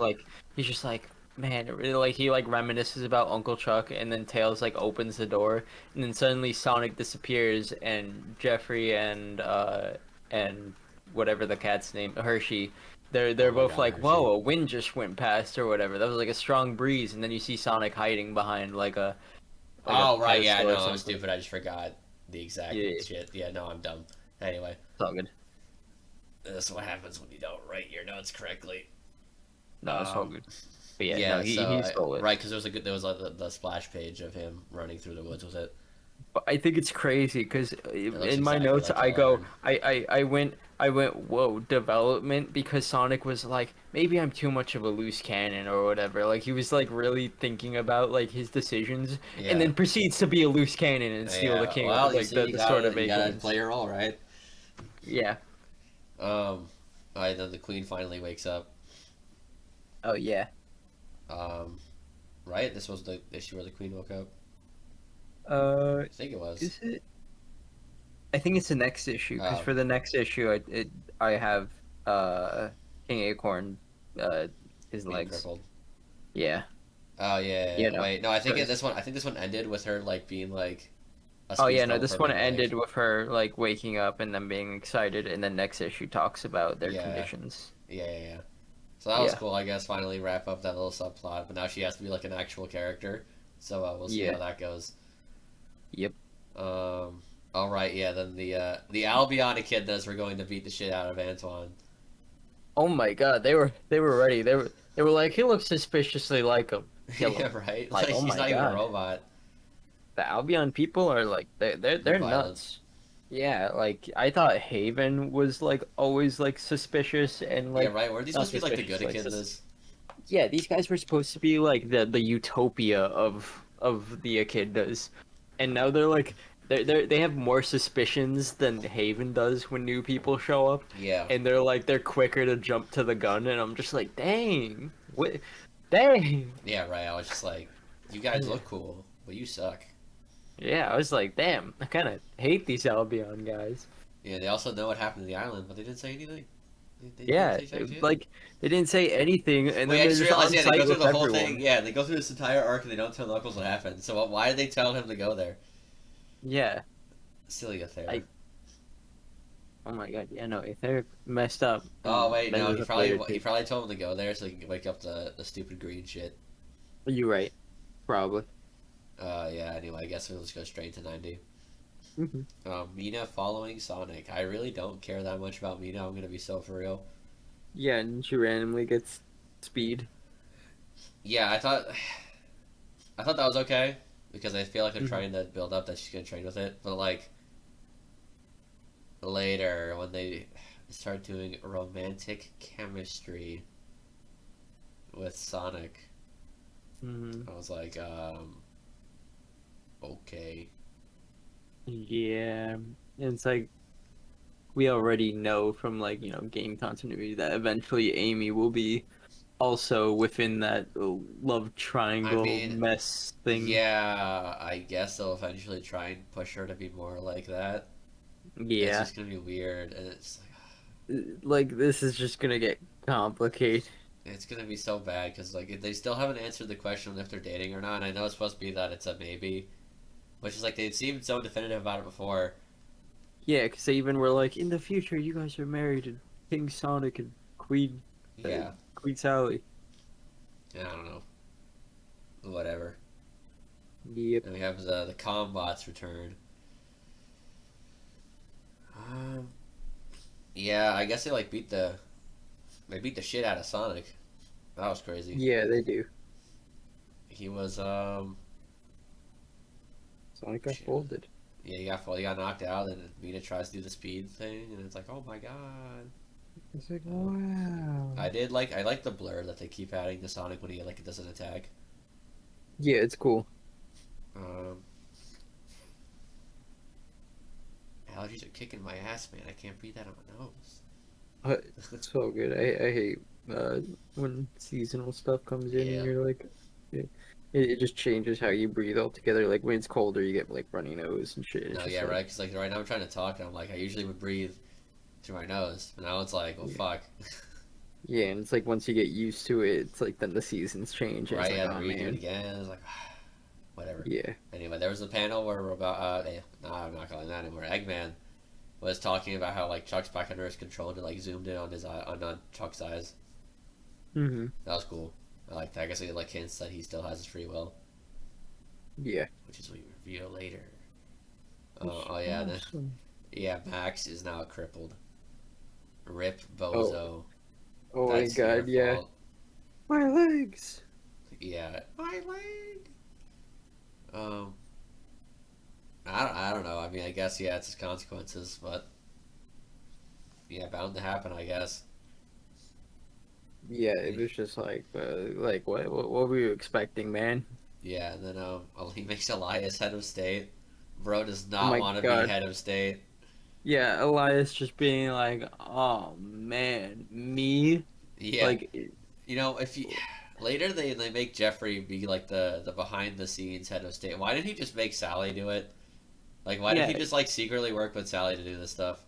Speaker 1: he's just like, man, it really, like he like reminisces about Uncle Chuck, and then Tails like opens the door, and then suddenly Sonic disappears, and Jeffrey and whatever the cat's name, Hershey, they're
Speaker 2: Oh my
Speaker 1: both
Speaker 2: God,
Speaker 1: like,
Speaker 2: Hershey.
Speaker 1: whoa, a wind just went past or whatever. That was like a strong breeze, and then you see Sonic hiding behind like a
Speaker 2: Oh right, yeah,
Speaker 1: pedestal or
Speaker 2: no, I'm
Speaker 1: something.
Speaker 2: stupid. I just forgot the exact
Speaker 1: Yeah,
Speaker 2: shit. Yeah, no, I'm dumb. Anyway,
Speaker 1: it's all good.
Speaker 2: That's what happens when you don't write your notes correctly.
Speaker 1: No, it's all
Speaker 2: Um,
Speaker 1: good. But yeah, no,
Speaker 2: yeah,
Speaker 1: he stole it.
Speaker 2: right, because there was like the splash page of him running through the woods with it.
Speaker 1: But I think it's crazy because
Speaker 2: It looks
Speaker 1: in my
Speaker 2: exactly
Speaker 1: notes
Speaker 2: like
Speaker 1: I go
Speaker 2: Eleven.
Speaker 1: I went whoa development because Sonic was like maybe I'm too much of a loose cannon or whatever. Like he was like really thinking about like his decisions and
Speaker 2: Yeah,
Speaker 1: then proceeds to be a loose cannon and steal the
Speaker 2: yeah.
Speaker 1: king
Speaker 2: Well, you
Speaker 1: like
Speaker 2: see,
Speaker 1: the sword of
Speaker 2: you gotta
Speaker 1: acorns.
Speaker 2: play your role, right?
Speaker 1: Yeah.
Speaker 2: Alright, then the queen finally wakes up.
Speaker 1: Oh yeah.
Speaker 2: Um, right, this was the issue where the queen woke up.
Speaker 1: Uh,
Speaker 2: I think it was.
Speaker 1: is it? I think it's the next issue because
Speaker 2: Oh,
Speaker 1: for the next issue I have uh King Acorn his
Speaker 2: being
Speaker 1: legs.
Speaker 2: crippled.
Speaker 1: Yeah.
Speaker 2: Oh yeah, yeah,
Speaker 1: You
Speaker 2: yeah.
Speaker 1: know.
Speaker 2: Wait, no, I think
Speaker 1: Because
Speaker 2: this one. I think this one ended with her like being like a
Speaker 1: oh
Speaker 2: speech
Speaker 1: yeah, no,
Speaker 2: bubble for
Speaker 1: this one
Speaker 2: being
Speaker 1: ended
Speaker 2: like,
Speaker 1: with her like waking up and then being excited, and then next issue talks about their
Speaker 2: yeah,
Speaker 1: conditions.
Speaker 2: yeah, yeah, yeah. So that was
Speaker 1: Yeah,
Speaker 2: cool, I guess. Finally wrap up that little subplot, but now she has to be like an actual character. So we'll see
Speaker 1: yeah,
Speaker 2: how that goes.
Speaker 1: yep.
Speaker 2: Um, all right, yeah. Then the Albion echidnas were going to beat the shit out of Antoine.
Speaker 1: Oh my God, they were ready. They were like, he looks suspiciously like him. Kill him.
Speaker 2: Yeah, right.
Speaker 1: Like,
Speaker 2: Like
Speaker 1: oh
Speaker 2: he's
Speaker 1: my
Speaker 2: not even a
Speaker 1: God,
Speaker 2: robot.
Speaker 1: the Albion people are like
Speaker 2: They're
Speaker 1: they're
Speaker 2: violent.
Speaker 1: nuts. Yeah, like I thought Haven was like always like suspicious and
Speaker 2: Yeah,
Speaker 1: like
Speaker 2: right. Were these
Speaker 1: not
Speaker 2: supposed to be like the good
Speaker 1: suspicious, like
Speaker 2: echidnas?
Speaker 1: yeah, these guys were supposed to be like the utopia of the echidnas, and now they're like they have more suspicions than Haven does when new people show up,
Speaker 2: Yeah,
Speaker 1: and they're quicker to jump to the gun, and I'm just like, dang, what, dang,
Speaker 2: yeah, right. I was just like, you guys look cool, but you suck.
Speaker 1: yeah, I was like, damn, I kind of hate these Albion guys.
Speaker 2: Yeah, they also know what happened to the island, but they didn't say anything. They didn't
Speaker 1: Yeah,
Speaker 2: say jack shit.
Speaker 1: like they didn't say anything, and
Speaker 2: Wait,
Speaker 1: then
Speaker 2: I
Speaker 1: they're
Speaker 2: just
Speaker 1: just
Speaker 2: realized,
Speaker 1: on
Speaker 2: yeah, they go
Speaker 1: site
Speaker 2: through
Speaker 1: with
Speaker 2: the whole thing.
Speaker 1: everyone.
Speaker 2: Yeah, they go through this entire arc and they don't tell Knuckles what happened. So why did they tell him to go there?
Speaker 1: Yeah,
Speaker 2: Silly affair.
Speaker 1: I oh my God, yeah, no, if they're messed up,
Speaker 2: Oh
Speaker 1: and
Speaker 2: wait,
Speaker 1: then
Speaker 2: no,
Speaker 1: there's a player
Speaker 2: he
Speaker 1: too.
Speaker 2: probably told him to go there so he can wake up the stupid green shit.
Speaker 1: You're right, probably.
Speaker 2: Yeah. Anyway, I guess we'll just go straight to 90.
Speaker 1: Hmm.
Speaker 2: Mina following Sonic. I really don't care that much about Mina. I'm gonna be so for real.
Speaker 1: Yeah, and she randomly gets speed.
Speaker 2: Yeah, I thought that was okay because I feel like they're
Speaker 1: Hmm.
Speaker 2: trying to build up that she's gonna train with it, but like later when they start doing romantic chemistry with Sonic,
Speaker 1: Hmm.
Speaker 2: I was like, okay.
Speaker 1: Yeah, and it's like we already know from like game continuity that eventually Amy will be also within that love
Speaker 2: I
Speaker 1: triangle
Speaker 2: mean,
Speaker 1: mess thing.
Speaker 2: yeah, I guess they'll eventually try and push her to be more like that. It's
Speaker 1: Yeah,
Speaker 2: just gonna be weird, and
Speaker 1: like this is just gonna get complicated.
Speaker 2: it's gonna be so bad because like they still haven't answered the question if they're dating or not. And I know it's supposed to be that it's a maybe, which is like they seemed so definitive about it before.
Speaker 1: Yeah, because they even were like, in the future, you guys are married, and King Sonic and uh,
Speaker 2: Yeah,
Speaker 1: Queen Sally.
Speaker 2: I don't know, whatever.
Speaker 1: Yep.
Speaker 2: And we have the combots return. Um, yeah, I guess they beat the shit out of Sonic. That was crazy.
Speaker 1: Yeah, they do.
Speaker 2: He was
Speaker 1: Sonic got
Speaker 2: shit.
Speaker 1: folded.
Speaker 2: Yeah, he got knocked out, and Mina tries to do the speed thing, and it's like, oh my god.
Speaker 1: It's like,
Speaker 2: Um,
Speaker 1: wow.
Speaker 2: I like the blur that they keep adding to Sonic when he like doesn't attack.
Speaker 1: Yeah, it's cool.
Speaker 2: Um, allergies are kicking my ass, man. I can't breathe out of my nose.
Speaker 1: It's so good. I hate when seasonal stuff comes in and
Speaker 2: Yeah.
Speaker 1: you're like, it just changes how you breathe altogether. Like when it's colder, you get like runny nose and shit. It's
Speaker 2: No,
Speaker 1: just
Speaker 2: yeah,
Speaker 1: like,
Speaker 2: right. Because like right now I'm trying to talk, and I'm like I usually would breathe through my nose, but now it's like, well,
Speaker 1: yeah,
Speaker 2: fuck.
Speaker 1: yeah. And it's like once you get used to it, it's like then the seasons change. And it's
Speaker 2: Right?
Speaker 1: like,
Speaker 2: Yeah, then
Speaker 1: oh
Speaker 2: redo it
Speaker 1: man,
Speaker 2: again. It's like whatever.
Speaker 1: yeah.
Speaker 2: Anyway, there was a panel where about no, I'm not calling that anymore. Eggman was talking about how like Chuck's back under his control and it, like zoomed in on his eye on Chuck's eyes.
Speaker 1: Hmm.
Speaker 2: That was cool. I like that. I guess it like hints that he still has his free will,
Speaker 1: Yeah.
Speaker 2: which is what we reveal later.
Speaker 1: It's
Speaker 2: Oh yeah,
Speaker 1: awesome.
Speaker 2: yeah. Max is now crippled. Rip
Speaker 1: Oh,
Speaker 2: Bozo.
Speaker 1: oh my
Speaker 2: That's your
Speaker 1: God, yeah.
Speaker 2: fault.
Speaker 1: My legs.
Speaker 2: Yeah. My leg. Um, I don't know. I mean, I guess yeah, it's his consequences, but yeah, bound to happen, I guess.
Speaker 1: Yeah, it
Speaker 2: He-
Speaker 1: was just like what were you expecting, man?
Speaker 2: Yeah, and then he makes Elias head of state. Bro does
Speaker 1: Oh
Speaker 2: not
Speaker 1: my
Speaker 2: want to be
Speaker 1: God.
Speaker 2: head of state.
Speaker 1: Yeah, Elias just being like, "Oh man, me?"
Speaker 2: Yeah,
Speaker 1: Like,
Speaker 2: if you later they make Jeffrey be like the behind the scenes head of state. Why didn't he just make Sally do it? Like, why did he
Speaker 1: yeah,
Speaker 2: just like secretly work with Sally to do this stuff?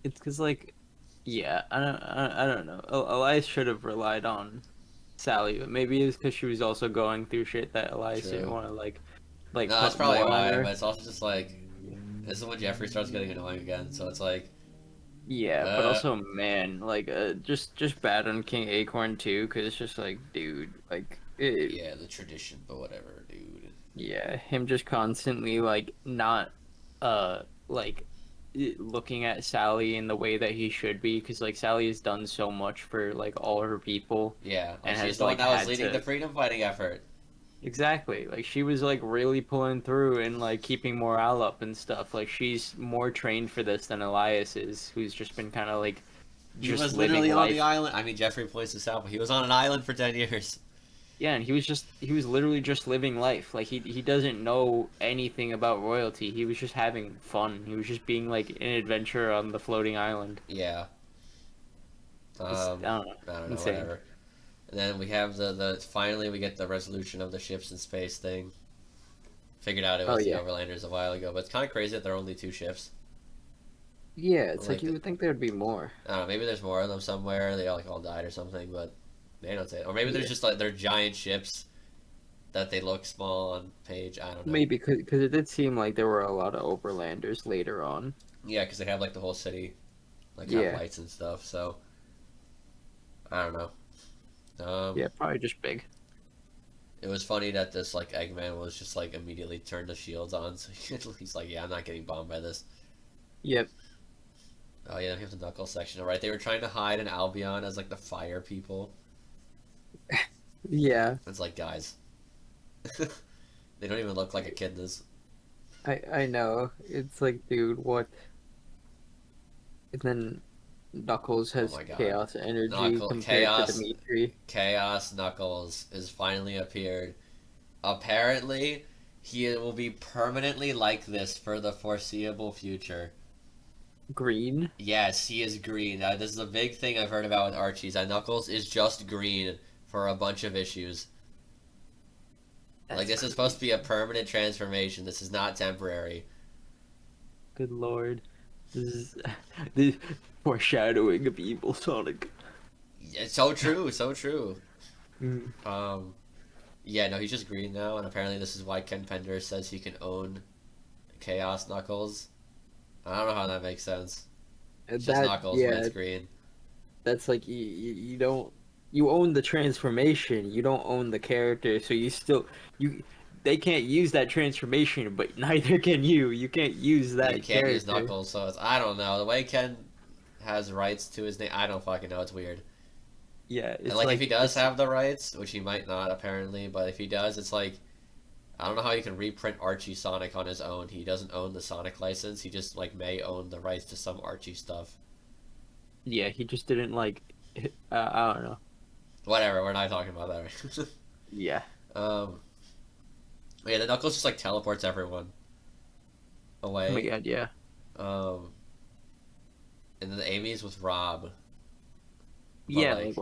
Speaker 1: it's because like, yeah, I don't know. Elias should have relied on Sally, but maybe it's because she was also going through shit that Elias didn't
Speaker 2: True.
Speaker 1: want to
Speaker 2: No, that's
Speaker 1: put
Speaker 2: probably
Speaker 1: more on
Speaker 2: why. But
Speaker 1: her.
Speaker 2: it's also just like this is when Jeffrey starts getting annoying again. So it's like,
Speaker 1: Yeah, but
Speaker 2: uh,
Speaker 1: also, man, like, just bad on King Acorn too, because it's just like, dude, like,
Speaker 2: yeah, the tradition, but whatever, dude.
Speaker 1: yeah, him just constantly like not, like, looking at Sally in the way that he should be, because like Sally has done so much for like all her people,
Speaker 2: Yeah, like
Speaker 1: and
Speaker 2: she's
Speaker 1: has
Speaker 2: the one
Speaker 1: like
Speaker 2: that was
Speaker 1: had
Speaker 2: leading the
Speaker 1: to
Speaker 2: freedom fighting effort.
Speaker 1: exactly like she was like really pulling through and like keeping morale up and stuff. Like she's more trained for this than Elias is, who's just been kind of like
Speaker 2: He
Speaker 1: just
Speaker 2: was
Speaker 1: living
Speaker 2: literally on the
Speaker 1: life.
Speaker 2: island. I mean, Jeffrey points this out, but he was on an island for 10 years.
Speaker 1: Yeah, and he was literally just living life. Like he doesn't know anything about royalty. He was just having fun. He was just being like an adventurer on the floating island.
Speaker 2: Yeah.
Speaker 1: It's, I don't know,
Speaker 2: I don't know,
Speaker 1: insane.
Speaker 2: whatever. And then we have the finally we get the resolution of the ships in space thing. Figured out it
Speaker 1: Oh
Speaker 2: was the
Speaker 1: yeah,
Speaker 2: Overlanders a while ago, but it's kind of crazy that there are only two ships.
Speaker 1: yeah. It's like
Speaker 2: Like,
Speaker 1: you would think there would be more.
Speaker 2: I don't know, maybe there's more of them somewhere. They all died or something, but they don't say it. Or maybe there's
Speaker 1: Yeah,
Speaker 2: just like they're giant ships that they look small on page. I don't know.
Speaker 1: maybe because it did seem like there were a lot of overlanders later on.
Speaker 2: Yeah, because they have like the whole city like have
Speaker 1: Yeah,
Speaker 2: lights and stuff. So I don't know. Um,
Speaker 1: yeah, probably just big.
Speaker 2: it was funny that this like Eggman was just like immediately turned the shields on. So he's like, yeah, I'm not getting bombed by this.
Speaker 1: Yep.
Speaker 2: Oh yeah, we have the Knuckles section. All right, they were trying to hide an Albion as like the fire people.
Speaker 1: Yeah,
Speaker 2: It's like guys, they don't even look like a kid does.
Speaker 1: I know. It's like, dude, what? And then Knuckles
Speaker 2: Oh
Speaker 1: has
Speaker 2: my god,
Speaker 1: chaos energy
Speaker 2: Knuckle
Speaker 1: compared to
Speaker 2: Chaos
Speaker 1: Dimitri.
Speaker 2: Chaos Knuckles is finally appeared. Apparently, he will be permanently like this for the foreseeable future.
Speaker 1: Green.
Speaker 2: Yes, he is green. This is a big thing I've heard about with Archie's. That Knuckles is just green for a bunch of issues. Like,
Speaker 1: That's
Speaker 2: this is supposed to be a
Speaker 1: crazy.
Speaker 2: permanent transformation. This is not temporary.
Speaker 1: Good lord. This is the foreshadowing of evil Sonic.
Speaker 2: It's so true, so true.
Speaker 1: Mm.
Speaker 2: Um, yeah, no, he's just green now, and apparently this is why Ken Pender says he can own Chaos Knuckles. I don't know how that makes sense. It's just
Speaker 1: That
Speaker 2: Knuckles when
Speaker 1: yeah,
Speaker 2: it's green.
Speaker 1: that's like you don't you own the transformation, you don't own the character, so you still you they can't use that transformation, but neither can you. You can't use
Speaker 2: You
Speaker 1: that
Speaker 2: can't use
Speaker 1: character.
Speaker 2: Knuckles, so it's I don't know. The way Ken has rights to his name, I don't fucking know. It's weird.
Speaker 1: Yeah,
Speaker 2: And
Speaker 1: it's
Speaker 2: like if he
Speaker 1: like
Speaker 2: does have the rights, which he might not apparently, but if he does, it's like I don't know how he can reprint Archie Sonic on his own. He doesn't own the Sonic license. He just like may own the rights to some Archie stuff.
Speaker 1: yeah, he just didn't like I don't know.
Speaker 2: Whatever. We're not talking about that. Right?
Speaker 1: Yeah.
Speaker 2: um. Yeah, the Knuckles just like teleports everyone
Speaker 1: Oh my
Speaker 2: away.
Speaker 1: god, yeah.
Speaker 2: Um. And then Amy's with Rob, but
Speaker 1: Yeah, like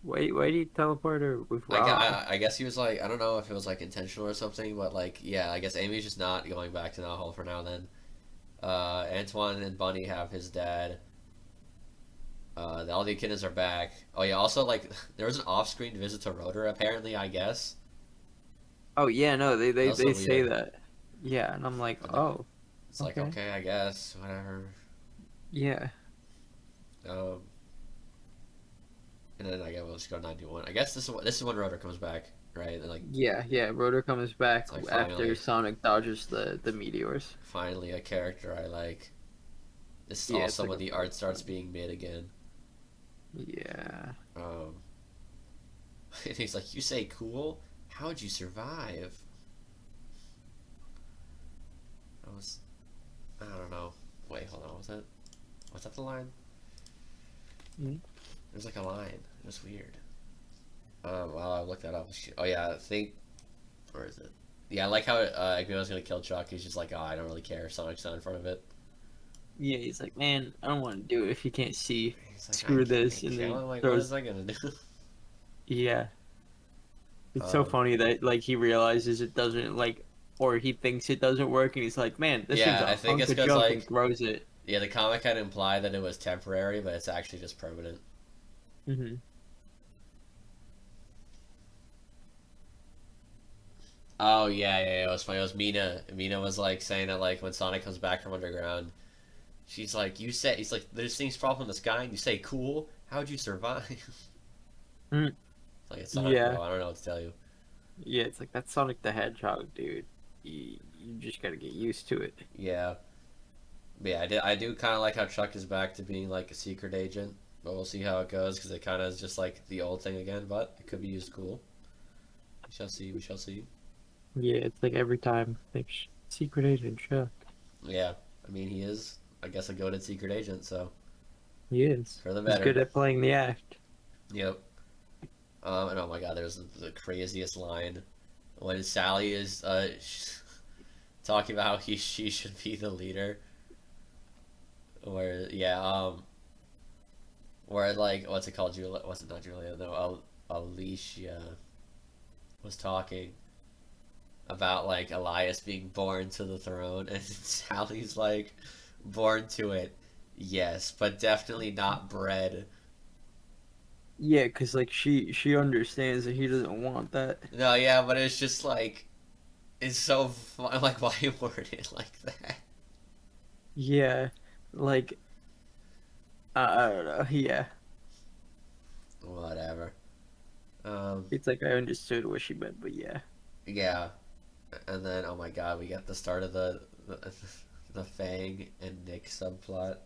Speaker 2: like
Speaker 1: why'd he teleport her with Rob?
Speaker 2: I guess he was like I don't know if it was like intentional or something, but like yeah, I guess Amy's just not going back to Nahal for now. Then Antoine and Bunny have his dad. All the echidnas are back. Oh yeah, also like there was an off-screen visit to Rotor apparently. I guess
Speaker 1: Oh yeah, no,
Speaker 2: that was so
Speaker 1: they say
Speaker 2: weird.
Speaker 1: that. Yeah, and I'm like,
Speaker 2: And
Speaker 1: oh,
Speaker 2: it's like
Speaker 1: okay.
Speaker 2: okay, I guess whatever.
Speaker 1: Yeah.
Speaker 2: Um, and then I guess we'll just go 91. I guess this is when Rotor comes back, right? And like
Speaker 1: Yeah, yeah. Rotor comes back
Speaker 2: it's like
Speaker 1: after
Speaker 2: finally
Speaker 1: Sonic dodges the meteors.
Speaker 2: finally a character I like. This is
Speaker 1: Yeah, it's
Speaker 2: also
Speaker 1: like
Speaker 2: when
Speaker 1: a
Speaker 2: the
Speaker 1: fight
Speaker 2: art starts
Speaker 1: scene.
Speaker 2: being made again.
Speaker 1: Yeah.
Speaker 2: Um, and he's like, "You say cool? How'd you survive?" I was, I don't know. Wait, hold on. Was that the line?
Speaker 1: Mhm.
Speaker 2: There's like a line. It was weird. Well, I looked that up. Oh yeah, I think where is it? Yeah, I like how Eggman's gonna kill Chuck. He's just like, oh, I don't really care. Sonic's not in front of it.
Speaker 1: Yeah, he's like, man, I don't want to do it if you can't see.
Speaker 2: He's like,
Speaker 1: Screw
Speaker 2: I
Speaker 1: this,
Speaker 2: can't
Speaker 1: and then
Speaker 2: kill
Speaker 1: he
Speaker 2: him. Like, what is
Speaker 1: throws.
Speaker 2: that gonna do?
Speaker 1: Yeah, it's so
Speaker 2: um,
Speaker 1: funny that like he realizes it doesn't like, or he thinks it doesn't work, and he's like, man, this thing's
Speaker 2: yeah,
Speaker 1: a
Speaker 2: I think
Speaker 1: hunk
Speaker 2: it's
Speaker 1: of
Speaker 2: because
Speaker 1: junk, and
Speaker 2: like,
Speaker 1: throws it.
Speaker 2: yeah, the comic had implied that it was temporary, but it's actually just permanent.
Speaker 1: Hmm.
Speaker 2: Oh yeah. It was funny. It was Mina. Mina was like saying that like when Sonic comes back from underground, she's like, you say, he's like, there's things fall from the sky, and you say, cool. How'd you survive?
Speaker 1: Mm.
Speaker 2: It's like it's Sonic,
Speaker 1: Yeah,
Speaker 2: bro. I don't know what to tell you.
Speaker 1: yeah, it's like that's Sonic the Hedgehog, dude. You just gotta get used to it.
Speaker 2: Yeah, but yeah. I do kind of like how Chuck is back to being like a secret agent, but we'll see how it goes because it kind of is just like the old thing again. But it could be used cool. We shall see. We shall see.
Speaker 1: Yeah, it's like every time, like Secret Agent Chuck.
Speaker 2: Yeah, I mean he is, I guess, a goated secret agent, so
Speaker 1: He is.
Speaker 2: for the
Speaker 1: He's good
Speaker 2: better.
Speaker 1: at playing the act.
Speaker 2: Yep. And oh my god, there's the craziest line when Sally is talking about how she should be the leader. Where yeah, where like what's it called? Julia? What's it not Julia? No, Alicia was talking about like Elias being born to the throne, and Sally's like, born to it, yes, but definitely not bred.
Speaker 1: Yeah, cause like she understands that he doesn't want that.
Speaker 2: No, yeah, but it's just like it's so fun. Like why word it like that?
Speaker 1: Yeah, like I don't know. Yeah,
Speaker 2: Whatever. Um,
Speaker 1: it's like I understood what she meant, but yeah.
Speaker 2: yeah, and then oh my god, we got the start of the Fang and Nick subplot.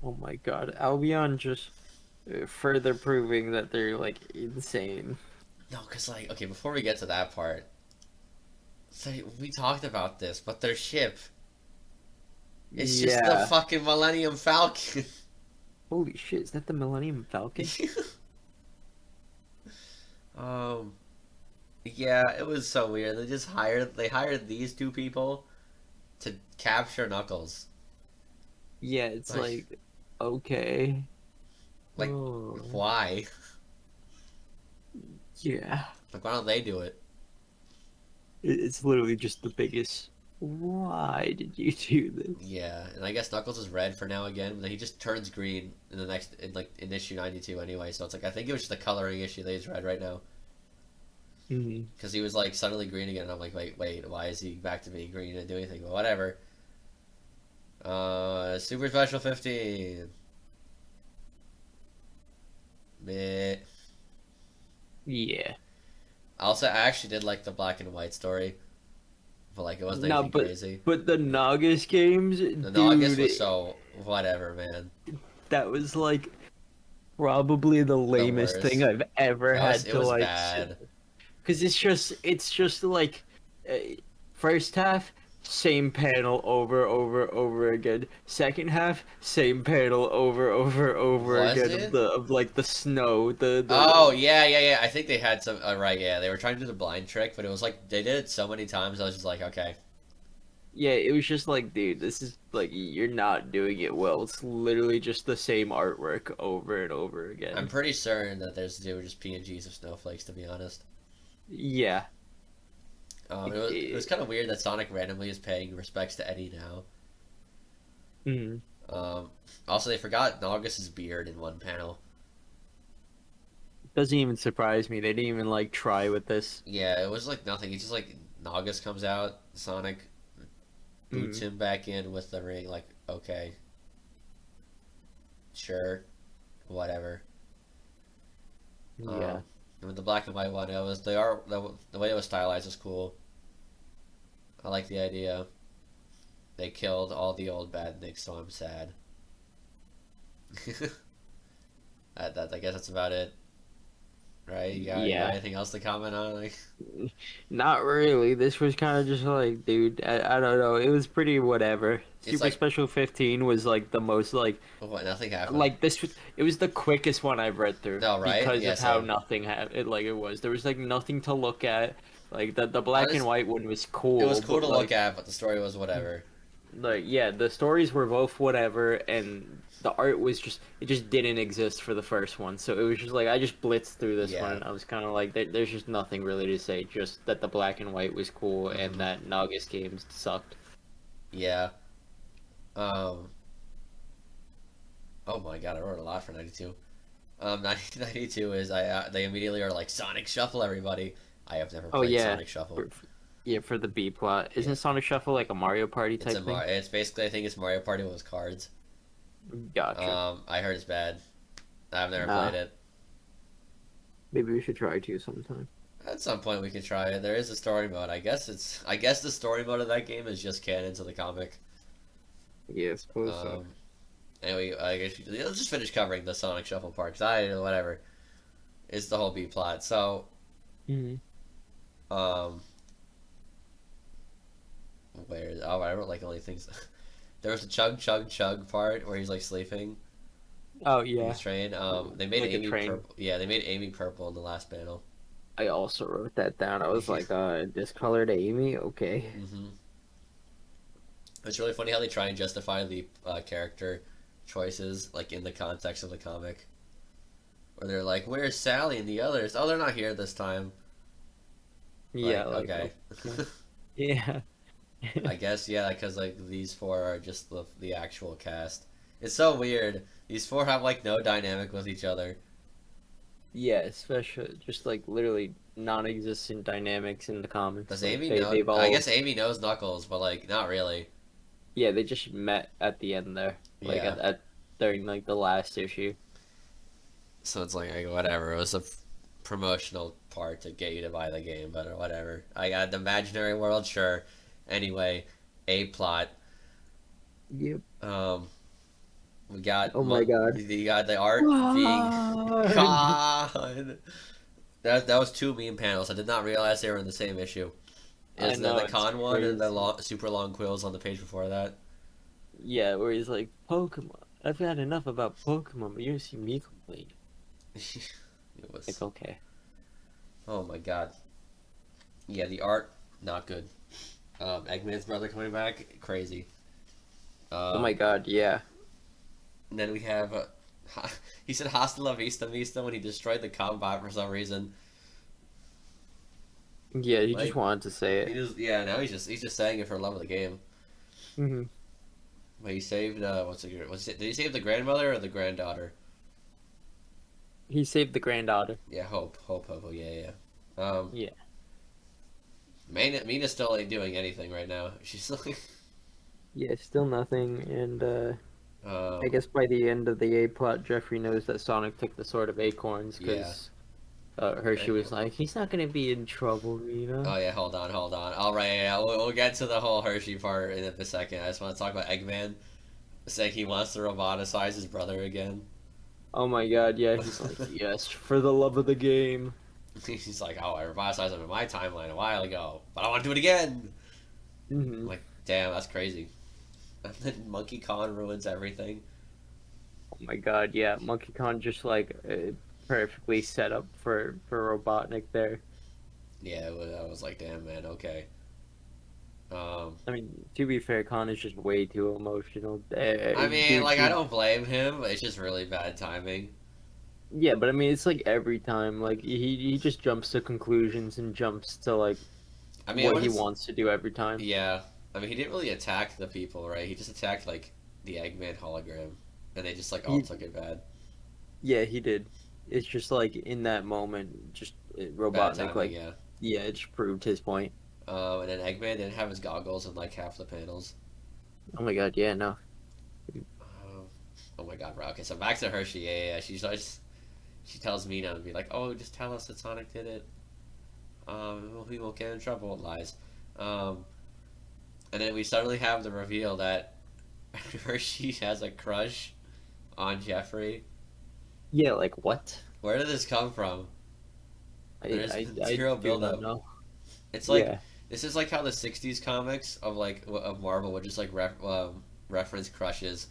Speaker 1: Oh my God, Albion just further proving that they're like insane.
Speaker 2: No, cause like okay, before we get to that part, so we talked about this, but their ship, it's just the
Speaker 1: Yeah.
Speaker 2: fucking Millennium Falcon.
Speaker 1: Holy shit, is that the Millennium Falcon?
Speaker 2: um, yeah, it was so weird. They hired these two people to capture Knuckles.
Speaker 1: Yeah, it's
Speaker 2: Like,
Speaker 1: like okay.
Speaker 2: like,
Speaker 1: Oh,
Speaker 2: why?
Speaker 1: yeah.
Speaker 2: Like, why don't they do it?
Speaker 1: It's literally just the biggest. Why did you do this?
Speaker 2: Yeah, and I guess Knuckles is red for now again, but then he just turns green in the next in issue 92 anyway. So it's like I think it was just a coloring issue that he's red right now
Speaker 1: Mhm.
Speaker 2: because he was like suddenly green again. And I'm like, wait, why is he back to being green and do anything? But whatever. Super Special 15. Meh.
Speaker 1: Yeah.
Speaker 2: Also, I actually did like the black and white story, but like it wasn't
Speaker 1: No,
Speaker 2: anything crazy.
Speaker 1: but the Naugus games,
Speaker 2: The Naugus was
Speaker 1: dude,
Speaker 2: so whatever, man.
Speaker 1: that was like probably the
Speaker 2: The
Speaker 1: lamest thing
Speaker 2: worst.
Speaker 1: I've ever
Speaker 2: It was
Speaker 1: had
Speaker 2: it
Speaker 1: to
Speaker 2: was
Speaker 1: like.
Speaker 2: bad.
Speaker 1: Because it's just like uh, first half same panel over again. Second half same panel over
Speaker 2: Was
Speaker 1: again of
Speaker 2: it?
Speaker 1: the of like the snow
Speaker 2: Oh
Speaker 1: the
Speaker 2: yeah. I think they had some. Right, yeah, they were trying to do the blind trick, but it was like they did it so many times. I was just like, okay,
Speaker 1: yeah, it was just like, dude, this is like you're not doing it well. It's literally just the same artwork over and over
Speaker 2: I'm
Speaker 1: again.
Speaker 2: pretty certain that they were just PNGs of snowflakes, to be honest.
Speaker 1: Yeah.
Speaker 2: It was kind of weird that Sonic randomly is paying respects to Eddie now.
Speaker 1: Mm.
Speaker 2: Um, Also, they forgot August's beard in one panel.
Speaker 1: Doesn't even surprise me. They didn't even like try with this.
Speaker 2: Yeah, it was like nothing. It's just like Naugus comes out, Sonic boots
Speaker 1: Mm.
Speaker 2: him back in with the ring. Like, okay, sure, whatever.
Speaker 1: Yeah.
Speaker 2: Um, and with the black and white one, the way it was stylized was cool. I like the idea. they killed all the old badniks, so I'm sad. I guess that's about it, right? You got
Speaker 1: Yeah.
Speaker 2: anything else to comment on? Like,
Speaker 1: Not really. This was kind of just like, dude, I don't know. It was pretty whatever.
Speaker 2: it's
Speaker 1: Super
Speaker 2: like,
Speaker 1: Special 15 was like the most
Speaker 2: what? Nothing happened.
Speaker 1: like this was it was the quickest one I've read through
Speaker 2: No, right?
Speaker 1: because
Speaker 2: Yeah,
Speaker 1: of how
Speaker 2: same.
Speaker 1: nothing had it like it was. There was like nothing to look at. Like the black and
Speaker 2: Honest,
Speaker 1: white one was
Speaker 2: it was
Speaker 1: cool,
Speaker 2: cool
Speaker 1: but
Speaker 2: to look at, but the story was whatever.
Speaker 1: yeah, the stories were both whatever, and the art was just it just didn't exist for the first one. So it was just like I just blitzed through this one,
Speaker 2: Yeah.
Speaker 1: and I was kind of like, there's just nothing really to say. Just that the black and white was cool, and
Speaker 2: Hmm.
Speaker 1: that Naugus Games sucked.
Speaker 2: Yeah. Um. Oh my god, I wrote a lot for 92. 92 is they immediately are like Sonic Shuffle everybody. I have never
Speaker 1: Oh
Speaker 2: played
Speaker 1: yeah,
Speaker 2: Sonic Shuffle.
Speaker 1: for, yeah, for the B plot.
Speaker 2: Yeah.
Speaker 1: Isn't Sonic Shuffle like a Mario Party
Speaker 2: It's
Speaker 1: type thing?
Speaker 2: it's basically I think it's Mario Party with cards.
Speaker 1: Gotcha.
Speaker 2: I heard it's bad. I've never
Speaker 1: Nah,
Speaker 2: played it.
Speaker 1: maybe we should try to sometime.
Speaker 2: At some point we could try it. There is a story mode. I guess the story mode of that game is just canon to the comic.
Speaker 1: Yeah, I suppose so.
Speaker 2: Um anyway, I guess let's just finish covering the Sonic Shuffle part 'cause I whatever. It's the whole B plot. So,
Speaker 1: Hmm.
Speaker 2: um I wrote like only things. There was a chug chug chug part where he's like sleeping
Speaker 1: Oh
Speaker 2: in
Speaker 1: yeah,
Speaker 2: his train. They made
Speaker 1: like a
Speaker 2: Amy
Speaker 1: train.
Speaker 2: purple. Yeah, they made Amy purple in the last panel.
Speaker 1: I also wrote that down. I was like, discolored Amy. Okay.
Speaker 2: Hmm. It's really funny how they try and justify the character choices like in the context of the comic, where they're like, "Where's Sally and the others? Oh, they're not here this time."
Speaker 1: Yeah,
Speaker 2: Like,
Speaker 1: like
Speaker 2: okay,
Speaker 1: okay. Yeah.
Speaker 2: I guess yeah, because like these four are just the actual cast. It's so weird. These four have like no dynamic with each other.
Speaker 1: Yeah, especially just like literally non-existent dynamics in the comics.
Speaker 2: Does
Speaker 1: Like
Speaker 2: Amy
Speaker 1: they
Speaker 2: know?
Speaker 1: they've
Speaker 2: I
Speaker 1: all
Speaker 2: guess Amy knows Knuckles, but like not really.
Speaker 1: yeah, they just met at the end there. Like
Speaker 2: Yeah.
Speaker 1: at during like the last issue.
Speaker 2: So it's like whatever. It was a promotional part to get you to buy the game, but whatever. I got the imaginary world, sure. Anyway, a plot.
Speaker 1: Yep.
Speaker 2: Um, we got
Speaker 1: Oh my god.
Speaker 2: you got the art being
Speaker 1: God.
Speaker 2: God. That was two meme panels. I did not realize they were in the same issue.
Speaker 1: I
Speaker 2: Is
Speaker 1: know
Speaker 2: the
Speaker 1: it's
Speaker 2: con one and the
Speaker 1: crazy.
Speaker 2: super long quills on the page before that?
Speaker 1: Yeah, where he's like, Pokemon. I've had enough about Pokemon, but you see me complain.
Speaker 2: It
Speaker 1: Like,
Speaker 2: was.
Speaker 1: okay.
Speaker 2: Oh my god. Yeah, the art not good. Eggman's brother coming back, crazy.
Speaker 1: Oh
Speaker 2: Um,
Speaker 1: my god, yeah.
Speaker 2: and then we have he said "Hasta la vista, Mista" when he destroyed the combat for some reason.
Speaker 1: Yeah, he just
Speaker 2: Like
Speaker 1: wanted to say
Speaker 2: he
Speaker 1: it.
Speaker 2: just yeah now he's just saying it for love of the game.
Speaker 1: Hmm.
Speaker 2: But he saved did he save the grandmother or the granddaughter?
Speaker 1: He saved the granddaughter.
Speaker 2: Yeah, Hope, yeah, yeah.
Speaker 1: Yeah.
Speaker 2: Mina still ain't doing anything right now. She's like,
Speaker 1: Yeah, still nothing, and I
Speaker 2: um,
Speaker 1: guess by the end of the A plot, Jeffrey knows that Sonic took the Sword of Acorns
Speaker 2: yeah.
Speaker 1: because Hershey was like, he's not gonna be in trouble, you know?
Speaker 2: Oh yeah, hold on. All right, yeah, we'll get to the whole Hershey part in a second. I just want to talk about Eggman saying he wants to roboticize his brother again.
Speaker 1: Oh my god, yeah, he's like, yes, for the love of the game.
Speaker 2: He's like, oh, I roboticized him in my timeline a while ago, but I want to do it again. I'm
Speaker 1: Hmm.
Speaker 2: like, damn, that's crazy. And then Monkey Kong ruins everything.
Speaker 1: Oh my god, yeah, Monkey Kong just like perfectly set up for Robotnik there.
Speaker 2: Yeah, I was like, damn, man, okay. Um,
Speaker 1: I mean, to be fair, Khan is just way too emotional.
Speaker 2: I mean,
Speaker 1: Dude,
Speaker 2: like, I
Speaker 1: dude,
Speaker 2: don't blame him. It's just really bad timing.
Speaker 1: yeah, but I mean, it's like every time, like he just jumps to conclusions and jumps to like
Speaker 2: I mean,
Speaker 1: what
Speaker 2: what
Speaker 1: he
Speaker 2: is?
Speaker 1: wants to do every time.
Speaker 2: Yeah, I mean, he didn't really attack the people, right? He just attacked like the Eggman hologram, and they just like all
Speaker 1: He,
Speaker 2: took it bad.
Speaker 1: yeah, he did. It's just like in that moment, just
Speaker 2: Bad
Speaker 1: Robotnik,
Speaker 2: timing,
Speaker 1: like,
Speaker 2: yeah.
Speaker 1: yeah, it just proved his point.
Speaker 2: And then Eggman didn't have his goggles in like half the panels.
Speaker 1: Oh my god, yeah, no,
Speaker 2: Um, oh my god, bro. Okay, so back to Hershey. Yeah, yeah, yeah. She tells Mina to be like, "Oh, just tell us that Sonic did it. We won't get in trouble." Lies. Um, And then we suddenly have the reveal that Hershey has a crush on Jeffrey.
Speaker 1: Yeah, like what?
Speaker 2: Where did this come from? There's been
Speaker 1: I
Speaker 2: zero
Speaker 1: do
Speaker 2: build
Speaker 1: not
Speaker 2: up.
Speaker 1: know.
Speaker 2: It's like
Speaker 1: Yeah.
Speaker 2: this is like how the '60s comics of of Marvel would just like reference crushes,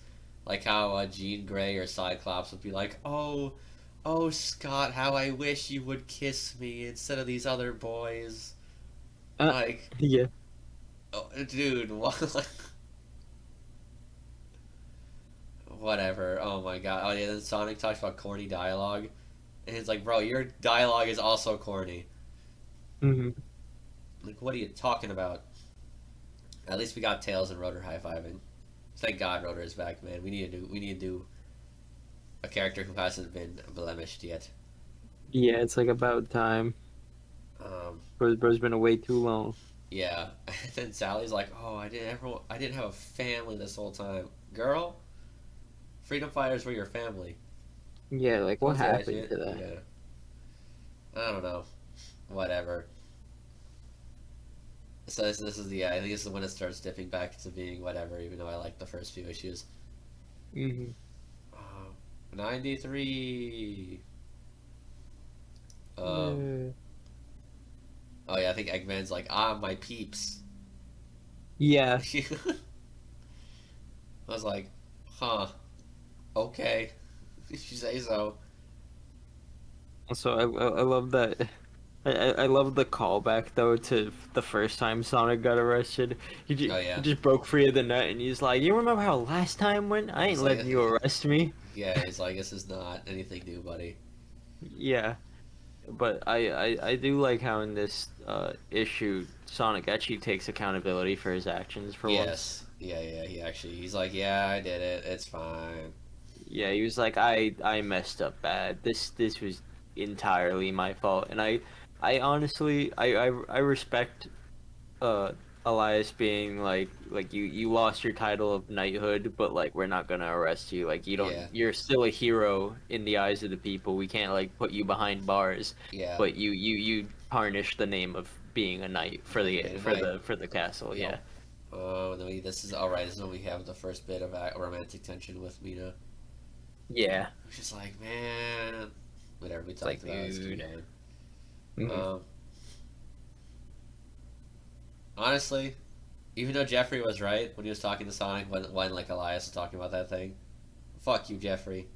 Speaker 2: like how Jean Grey or Cyclops would be like, "Oh, oh Scott, how I wish you would kiss me instead of these other boys."
Speaker 1: Uh,
Speaker 2: Like,
Speaker 1: yeah.
Speaker 2: oh, dude, what? Whatever. Oh my god. Oh yeah. Then Sonic talks about corny dialogue, and it's like, bro, your dialogue is also corny.
Speaker 1: Hmm.
Speaker 2: Like, what are you talking about? At least we got Tails and Rotor high fiving. Thank God Rotor is back, man. We need to do a character who hasn't been blemished yet.
Speaker 1: Yeah, it's like about time.
Speaker 2: Um,
Speaker 1: Bro's been away too long.
Speaker 2: yeah. And then Sally's like, "Oh, I didn't have a family this whole time, girl. Freedom fighters were your family.
Speaker 1: Yeah, like what
Speaker 2: Told you that
Speaker 1: happened
Speaker 2: shit."
Speaker 1: to that?
Speaker 2: Yeah. I don't know. Whatever. So this is the yeah. I think this is when it starts dipping back to being whatever. Even though I like the first few issues.
Speaker 1: Hmm.
Speaker 2: 93. Um.
Speaker 1: Yeah.
Speaker 2: Oh yeah, I think Eggman's like, ah, my peeps.
Speaker 1: Yeah.
Speaker 2: I was like, huh, okay, if you say so.
Speaker 1: So I love that. I love the callback though to the first time Sonic got arrested.
Speaker 2: Oh
Speaker 1: He
Speaker 2: yeah,
Speaker 1: just broke free of the net and he's like, "You remember how last time went? I ain't
Speaker 2: he's like,
Speaker 1: letting you arrest me."
Speaker 2: yeah, he's like, this is not anything new, buddy.
Speaker 1: Yeah, but I do like how in this issue Sonic actually takes accountability for his actions for once.
Speaker 2: Yes, yeah, yeah. He's like, yeah, I did it. It's fine.
Speaker 1: Yeah, he was like, I messed up bad. This was entirely my fault, and I honestly I respect uh Elias being like you lost your title of knighthood, but like we're not gonna arrest you. Like
Speaker 2: Yeah,
Speaker 1: you're still a hero in the eyes of the people. We can't like put you behind bars,
Speaker 2: yeah.
Speaker 1: but you tarnish the name of being a knight for
Speaker 2: Yeah, you made a
Speaker 1: for
Speaker 2: night.
Speaker 1: the castle. Yeah.
Speaker 2: Yep. Oh, and then this is all right. This is when we have the first bit of romantic tension with Mina.
Speaker 1: Yeah.
Speaker 2: She's like, man, whatever we
Speaker 1: It's like,
Speaker 2: talked about, let's keep
Speaker 1: dude.
Speaker 2: going.
Speaker 1: Mhm.
Speaker 2: Um, honestly, even though Jeffrey was right when he was talking to Sonic, when like Elias was talking about that thing, fuck you, Jeffrey.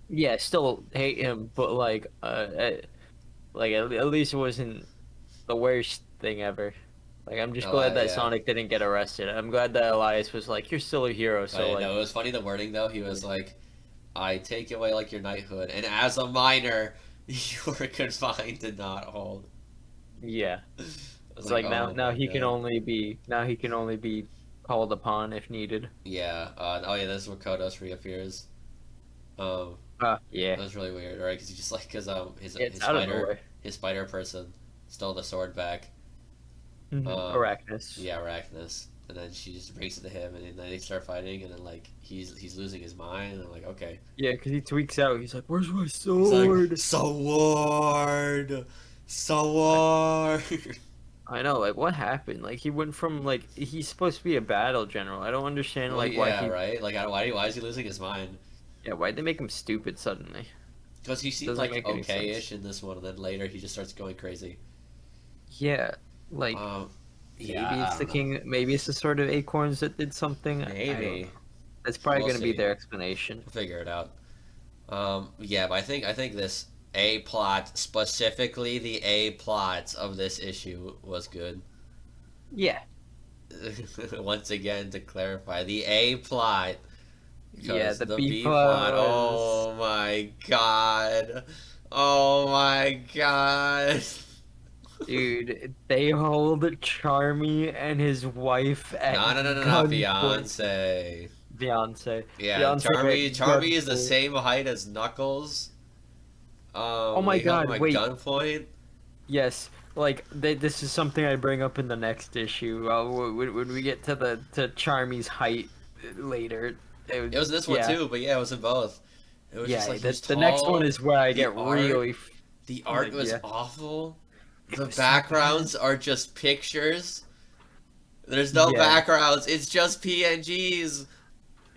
Speaker 1: Yeah, I still hate him, but like at least it wasn't the worst thing ever. Like I'm just glad that
Speaker 2: Yeah.
Speaker 1: Sonic didn't get arrested. I'm glad that Elias was like, "You're still a hero."
Speaker 2: Oh,
Speaker 1: So
Speaker 2: yeah,
Speaker 1: like,
Speaker 2: no, it was funny the wording though. He was
Speaker 1: yeah,
Speaker 2: like, "I take away like your knighthood, and as a minor, you were confined to not hold."
Speaker 1: yeah.
Speaker 2: I was
Speaker 1: It's
Speaker 2: like,
Speaker 1: like
Speaker 2: "Oh my god."
Speaker 1: now he can only be called upon if needed.
Speaker 2: Yeah. Oh yeah, this is where Kodos reappears. Um,
Speaker 1: Yeah,
Speaker 2: that was really weird, right? Because he just like because
Speaker 1: it's out of nowhere.
Speaker 2: his spider person stole the sword back. Um,
Speaker 1: Arachnus.
Speaker 2: yeah, Arachnus, and then she just brings it to him, and then they start fighting, and then like he's losing his mind, and I'm like, okay.
Speaker 1: Yeah, because he tweaks out. He's like, "Where's my
Speaker 2: He's like,
Speaker 1: sword?"
Speaker 2: sword,
Speaker 1: I,
Speaker 2: sword.
Speaker 1: I know. Like, what happened? Like, he went from like he's supposed to be a battle general. I don't understand
Speaker 2: Well,
Speaker 1: like why
Speaker 2: yeah,
Speaker 1: he.
Speaker 2: right. Like, why is he losing his mind?
Speaker 1: Yeah, why'd they make him stupid suddenly?
Speaker 2: Because he seemed
Speaker 1: Doesn't
Speaker 2: like
Speaker 1: make any sense.
Speaker 2: okay-ish in this one, and then later he just starts going crazy.
Speaker 1: Yeah, like
Speaker 2: Um, yeah,
Speaker 1: maybe
Speaker 2: I
Speaker 1: it's the
Speaker 2: don't know.
Speaker 1: king. Maybe it's the sort of acorns that did something. I don't
Speaker 2: Maybe
Speaker 1: know. That's probably
Speaker 2: we'll
Speaker 1: gonna be
Speaker 2: see.
Speaker 1: their explanation.
Speaker 2: We'll figure it out. Yeah, but I think this A plot, specifically the A plot of this issue, was good.
Speaker 1: Yeah,
Speaker 2: Once again, to clarify, the A plot,
Speaker 1: yeah.
Speaker 2: because
Speaker 1: The
Speaker 2: the
Speaker 1: B
Speaker 2: B
Speaker 1: plot
Speaker 2: plot,
Speaker 1: was,
Speaker 2: oh my god. Oh my god.
Speaker 1: dude. They hold Charmy and his wife at
Speaker 2: No, no, no, no, not
Speaker 1: gunpoint.
Speaker 2: Beyonce.
Speaker 1: Beyonce,
Speaker 2: Yeah,
Speaker 1: Beyonce at
Speaker 2: Charmy is the
Speaker 1: gunpoint.
Speaker 2: same height as Knuckles.
Speaker 1: Oh my
Speaker 2: They held him
Speaker 1: God!
Speaker 2: at
Speaker 1: Wait.
Speaker 2: gunpoint.
Speaker 1: Yes. Like this is something I bring up in the next issue. When we get to the to Charmy's height later,
Speaker 2: It was this one
Speaker 1: yeah.
Speaker 2: too, but yeah, it was in both. It was just
Speaker 1: Yeah,
Speaker 2: like he was
Speaker 1: the next one
Speaker 2: tall.
Speaker 1: is where I
Speaker 2: The
Speaker 1: get
Speaker 2: art,
Speaker 1: really
Speaker 2: the art
Speaker 1: like,
Speaker 2: was
Speaker 1: yeah,
Speaker 2: awful.
Speaker 1: it
Speaker 2: The
Speaker 1: was so bad.
Speaker 2: backgrounds are just pictures. There's no
Speaker 1: Yeah,
Speaker 2: backgrounds. It's just PNGs.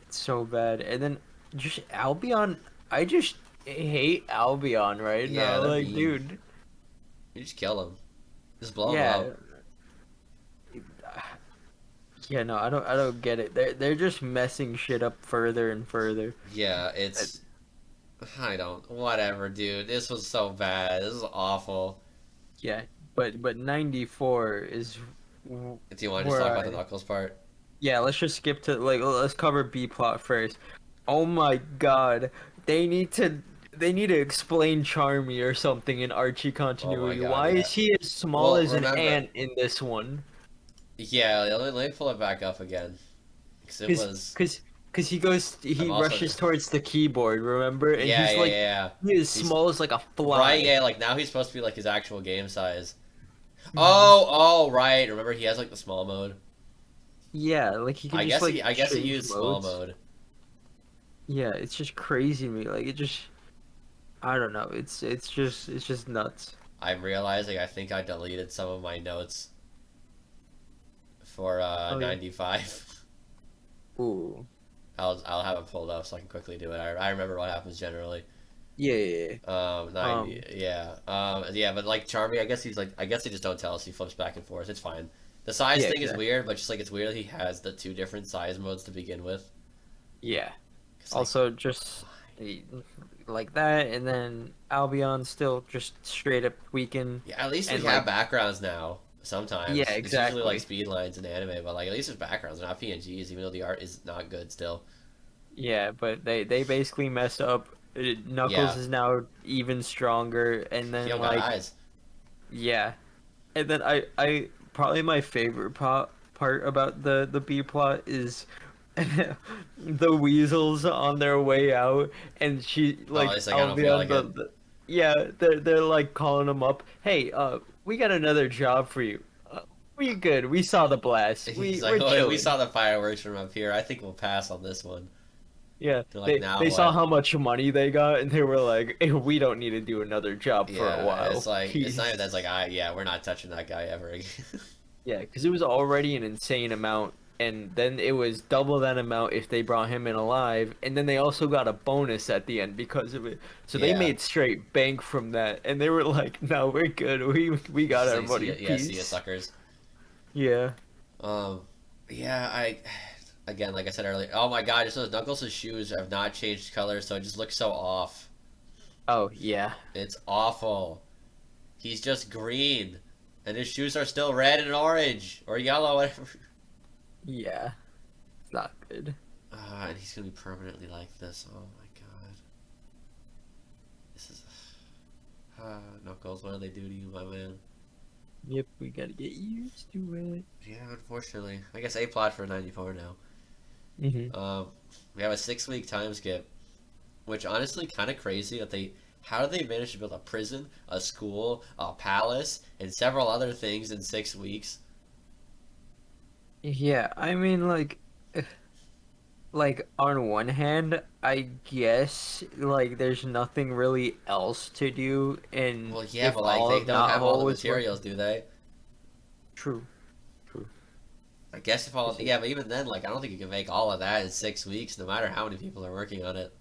Speaker 1: it's so bad. And then just Albion, I just hate Albion right
Speaker 2: Yeah,
Speaker 1: now.
Speaker 2: they're
Speaker 1: Like,
Speaker 2: mean.
Speaker 1: dude,
Speaker 2: You just kill them. Just blow them
Speaker 1: yeah,
Speaker 2: up.
Speaker 1: yeah. No, I don't get it. They're just messing shit up further and further.
Speaker 2: Yeah,
Speaker 1: Uh,
Speaker 2: it's. I don't. Whatever, dude. This was so bad. This is awful.
Speaker 1: Yeah, but 94 is
Speaker 2: Do you want to just
Speaker 1: where
Speaker 2: talk about the
Speaker 1: I.
Speaker 2: Knuckles part?
Speaker 1: Yeah, let's just skip to like let's cover B plot first. Oh my God, they need to they need to explain Charmy or something in Archie
Speaker 2: Oh my
Speaker 1: continuity.
Speaker 2: god,
Speaker 1: Why
Speaker 2: yeah.
Speaker 1: is he as small
Speaker 2: Well,
Speaker 1: as an
Speaker 2: remember.
Speaker 1: ant in this one?
Speaker 2: Yeah, let me pull it back up again. Because it
Speaker 1: Cause
Speaker 2: was.
Speaker 1: cause cause
Speaker 2: I'm
Speaker 1: he
Speaker 2: also.
Speaker 1: rushes towards the keyboard, remember? And
Speaker 2: Yeah,
Speaker 1: he's
Speaker 2: yeah,
Speaker 1: like
Speaker 2: yeah.
Speaker 1: he is
Speaker 2: He's.
Speaker 1: small as like a
Speaker 2: Right,
Speaker 1: fly.
Speaker 2: yeah, like now he's supposed to be like his actual game size.
Speaker 1: Mhm.
Speaker 2: Right. Remember he has like the small mode.
Speaker 1: Yeah, like he can just like
Speaker 2: I guess he
Speaker 1: change
Speaker 2: used small
Speaker 1: modes.
Speaker 2: mode.
Speaker 1: Yeah, it's just crazy to me. Like it just I don't know. It's just nuts.
Speaker 2: I'm realizing I think I deleted some of my notes for
Speaker 1: Oh yeah.
Speaker 2: 95.
Speaker 1: Ooh.
Speaker 2: I'll have it pulled up so I can quickly do it. I remember what happens generally.
Speaker 1: Yeah, yeah, yeah.
Speaker 2: 90, yeah. Yeah, but like Charmy, I guess he's like, I guess they just don't tell us he flips back and forth. It's fine. The size
Speaker 1: Yeah,
Speaker 2: thing is
Speaker 1: exactly.
Speaker 2: weird, but just like it's weird that he has the two different size modes to begin with.
Speaker 1: Yeah.
Speaker 2: Cause like,
Speaker 1: Also, just like that, and then Albion still just straight up weaken,
Speaker 2: yeah, at least we
Speaker 1: and
Speaker 2: have
Speaker 1: like,
Speaker 2: backgrounds now.
Speaker 1: yeah,
Speaker 2: Sometimes it's usually like
Speaker 1: exactly.
Speaker 2: speed lines in anime, but like at least there's backgrounds, they're not PNGs, even though the art is not good still.
Speaker 1: Yeah, but they basically messed up. Knuckles
Speaker 2: Yeah,
Speaker 1: is now even stronger, and
Speaker 2: he
Speaker 1: then
Speaker 2: don't got
Speaker 1: like,
Speaker 2: eyes.
Speaker 1: yeah, and then I probably my favorite part about the B plot is the weasels on their way out, and she
Speaker 2: Oh,
Speaker 1: like
Speaker 2: it's like I
Speaker 1: I'll
Speaker 2: don't
Speaker 1: be
Speaker 2: feel
Speaker 1: on
Speaker 2: like it.
Speaker 1: yeah, they're like calling them up. Hey, we got another job for you. We good. We saw the blast.
Speaker 2: He's like,
Speaker 1: We're
Speaker 2: oh, we
Speaker 1: chilling.
Speaker 2: saw the fireworks from up here. I think we'll pass on this one.
Speaker 1: Yeah,
Speaker 2: They're like,
Speaker 1: they
Speaker 2: now
Speaker 1: they saw
Speaker 2: what?
Speaker 1: how much money they got, and they were like, hey, we don't need to do another job for a
Speaker 2: Yeah,
Speaker 1: while.
Speaker 2: it's not even
Speaker 1: Peace.
Speaker 2: that's like yeah, we're not touching that guy ever again.
Speaker 1: Yeah, because it was already an insane amount, and then it was double that amount if they brought him in alive, and then they also got a bonus at the end because of it. So they
Speaker 2: Yeah,
Speaker 1: made straight bank from that, and they were like, "No, we're good. We got
Speaker 2: he's
Speaker 1: our
Speaker 2: like,
Speaker 1: money.
Speaker 2: see ya,
Speaker 1: Peace."
Speaker 2: suckers.
Speaker 1: Yeah.
Speaker 2: Um, yeah, again, like I said earlier, oh my god, just those Knuckles' shoes have not changed color, so it just looks so off.
Speaker 1: Oh yeah.
Speaker 2: It's awful. He's just green, and his shoes are still red and orange or yellow, whatever.
Speaker 1: Yeah. It's not good.
Speaker 2: And he's gonna be permanently like this. Oh my god, this is Knuckles. What do they do to you, my man?
Speaker 1: Yep, we gotta get used to it.
Speaker 2: Yeah, unfortunately, I guess A plot for 94 now.
Speaker 1: Hmm.
Speaker 2: Um, we have a 6 week time skip, which honestly kind of crazy that they. How do they manage to build a prison, a school, a palace, and several other things in 6 weeks?
Speaker 1: Yeah, I mean, like on one hand, I guess like there's nothing really else to do, and
Speaker 2: Well, yeah,
Speaker 1: if
Speaker 2: but like
Speaker 1: all
Speaker 2: they
Speaker 1: of
Speaker 2: don't have all the
Speaker 1: Knothole was
Speaker 2: materials,
Speaker 1: working,
Speaker 2: do they?
Speaker 1: true, true.
Speaker 2: I guess if all,
Speaker 1: This is
Speaker 2: yeah, but even then, like I don't think you can make all of that in 6 weeks, no matter how many people are working on it.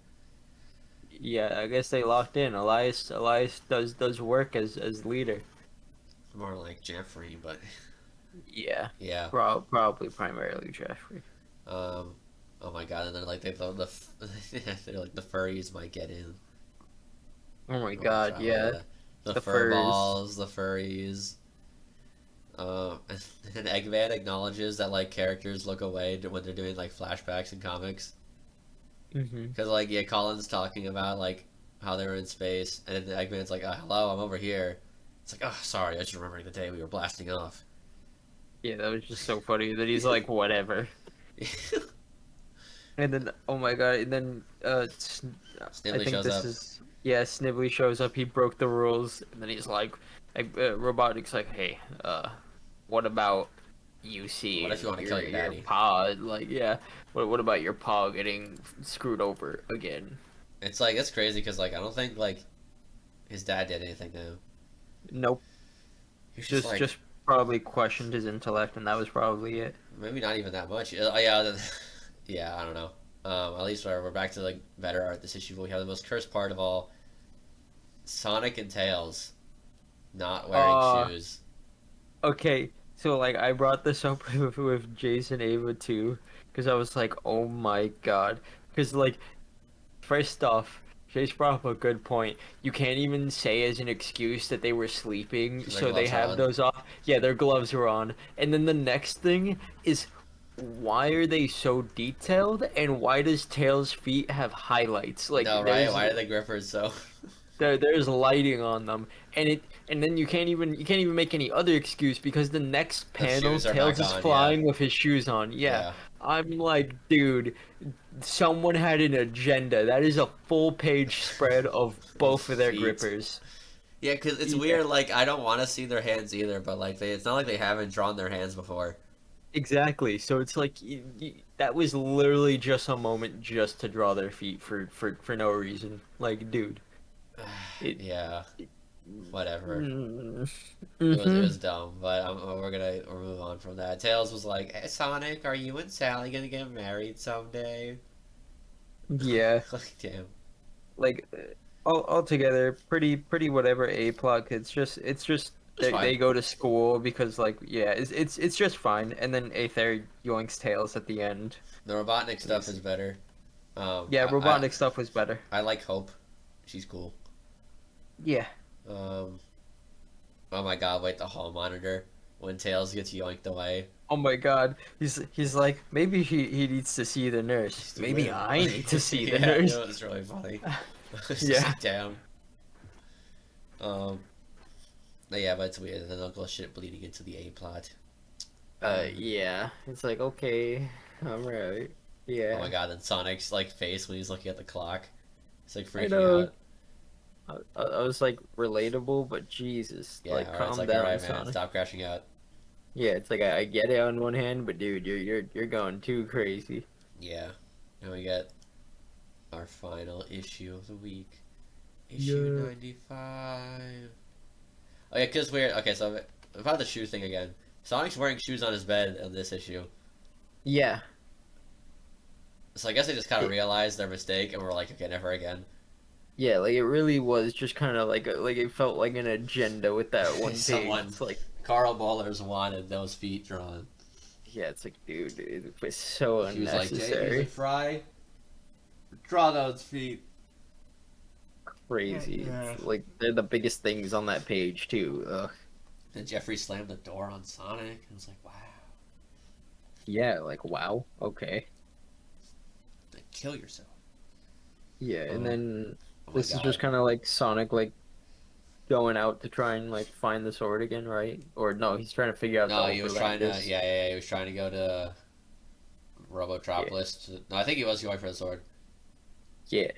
Speaker 1: yeah. I guess they locked in. Elias does work as leader.
Speaker 2: More like Jeffrey, but
Speaker 1: Yeah,
Speaker 2: yeah.
Speaker 1: probably primarily Jeffrey.
Speaker 2: Um, oh my god, and then like they're like the furries might get in.
Speaker 1: Oh my
Speaker 2: Oh,
Speaker 1: God, yeah,
Speaker 2: the
Speaker 1: the
Speaker 2: fur
Speaker 1: furs.
Speaker 2: balls, the furries. And then Eggman acknowledges that like characters look away when they're doing like flashbacks in comics.
Speaker 1: Hmm.
Speaker 2: Because like yeah, Colin's talking about like how they were in space, and then Eggman's like, "Hello, I'm over here." It's like, "Oh, sorry, I just remembering the day we were blasting off."
Speaker 1: Yeah, that was just so funny that he's like whatever. And then, oh my God, and then I
Speaker 2: Snibbly
Speaker 1: think
Speaker 2: shows
Speaker 1: this
Speaker 2: up.
Speaker 1: is yeah. Snibbly shows up. He broke the rules, and then he's like Robotic's like, hey, what about you
Speaker 2: What if you
Speaker 1: seeing
Speaker 2: want to kill your
Speaker 1: your
Speaker 2: daddy?
Speaker 1: paw? Like, yeah, what about your paw getting screwed over again?
Speaker 2: It's like it's crazy because like I don't think like his dad did anything to him.
Speaker 1: Nope,
Speaker 2: He was just
Speaker 1: just
Speaker 2: like,
Speaker 1: just probably questioned his intellect, and that was probably it.
Speaker 2: Maybe not even that much. Yeah, yeah, I don't know. At least we're back to like better art this issue. But we have the most cursed part of all: Sonic and Tails not wearing
Speaker 1: Uh,
Speaker 2: shoes.
Speaker 1: okay, so like I brought this up with Jason Ava too, because I was like, oh my God, because like first off, Chase brought up a good point. You can't even say as an excuse that they were sleeping,
Speaker 2: Their
Speaker 1: so they
Speaker 2: gloves are
Speaker 1: have
Speaker 2: on.
Speaker 1: those off. Yeah, their gloves were on. And then the next thing is, why are they so detailed? And why does Tails' feet have highlights?
Speaker 2: No,
Speaker 1: Like
Speaker 2: right? Why are the grippers so?
Speaker 1: there's lighting on them, and then you can't even make any other excuse because the next
Speaker 2: The
Speaker 1: panel,
Speaker 2: shoes are back
Speaker 1: Tails is
Speaker 2: on. Yeah,
Speaker 1: flying with his shoes on. Yeah,
Speaker 2: yeah.
Speaker 1: I'm like, dude, someone had an agenda. That is a full page spread of
Speaker 2: Of
Speaker 1: both of their
Speaker 2: feet.
Speaker 1: grippers.
Speaker 2: Yeah, because it's
Speaker 1: Yeah,
Speaker 2: weird. Like I don't want to see their hands either, but like it's not like they haven't drawn their hands before.
Speaker 1: exactly. So it's like that was literally just a moment just to draw their feet for no reason. Like, dude, it.
Speaker 2: Yeah, whatever. It
Speaker 1: Mm-hmm.
Speaker 2: was dumb, but we'll move on from that. Tails was like, hey, Sonic, are you and Sally gonna get married someday?
Speaker 1: Yeah.
Speaker 2: Like, damn,
Speaker 1: Like all altogether pretty whatever A plot. It's just
Speaker 2: it's fine.
Speaker 1: they go to school because like yeah it's just fine, and then Aether yoinks Tails at the end.
Speaker 2: The Robotnik stuff
Speaker 1: He's
Speaker 2: is better.
Speaker 1: yeah,
Speaker 2: I
Speaker 1: Robotnik stuff was better.
Speaker 2: I like Hope. She's cool.
Speaker 1: Yeah.
Speaker 2: Um, oh my God, wait, the hall monitor when Tails gets yoinked away.
Speaker 1: Oh my God, he's like maybe he needs to see the nurse.
Speaker 2: She's to
Speaker 1: Maybe
Speaker 2: win.
Speaker 1: I need to see the
Speaker 2: Yeah,
Speaker 1: nurse.
Speaker 2: it was really funny. It's just
Speaker 1: Yeah.
Speaker 2: like, damn. Um, yeah, but it's weird. Then Uncle shit bleeding into the A plot.
Speaker 1: Yeah. It's like okay, all right.
Speaker 2: Oh my
Speaker 1: Yeah.
Speaker 2: God, then Sonic's like face when he's looking at the clock. He's like
Speaker 1: I
Speaker 2: freaking
Speaker 1: know.
Speaker 2: out.
Speaker 1: I was like relatable, but Jesus,
Speaker 2: Yeah,
Speaker 1: like
Speaker 2: alright, it's
Speaker 1: calm
Speaker 2: like,
Speaker 1: down,
Speaker 2: alright, man,
Speaker 1: Sonic.
Speaker 2: stop crashing out.
Speaker 1: Yeah, it's like I get it on one hand, but dude, you're going too crazy.
Speaker 2: Yeah. And we get our final issue of the week. Issue
Speaker 1: Yeah.
Speaker 2: 95. Oh yeah, because we're okay. So about the shoe thing again. Sonic's wearing shoes on his bed in this issue.
Speaker 1: Yeah.
Speaker 2: So I guess they just kind of
Speaker 1: It,
Speaker 2: realized their mistake and were like, okay, never again.
Speaker 1: yeah, like it really was just kind of like like it felt like an agenda with that one page.
Speaker 2: Someone,
Speaker 1: It's like
Speaker 2: Carl Ballers wanted those feet drawn.
Speaker 1: yeah, it's like dude, it was so
Speaker 2: She was like, Jay, he's like,
Speaker 1: unnecessary.
Speaker 2: Fry, draw those feet.
Speaker 1: Crazy.
Speaker 2: Yeah.
Speaker 1: It's like they're the biggest things on that page too. Ugh.
Speaker 2: Then Jeffrey slammed the door on Sonic and was like, wow,
Speaker 1: Yeah, like wow. Okay.
Speaker 2: like, kill yourself.
Speaker 1: Yeah, and
Speaker 2: Oh,
Speaker 1: then
Speaker 2: oh my
Speaker 1: this is just
Speaker 2: God.
Speaker 1: kind of like Sonic like going out to try and like find the sword again, right? Or no, he's trying to figure out the
Speaker 2: No, he was trying to,
Speaker 1: overlanders.
Speaker 2: he was trying to go to
Speaker 1: Yeah,
Speaker 2: Robotropolis. No, I think he was going for the sword.
Speaker 1: yeah.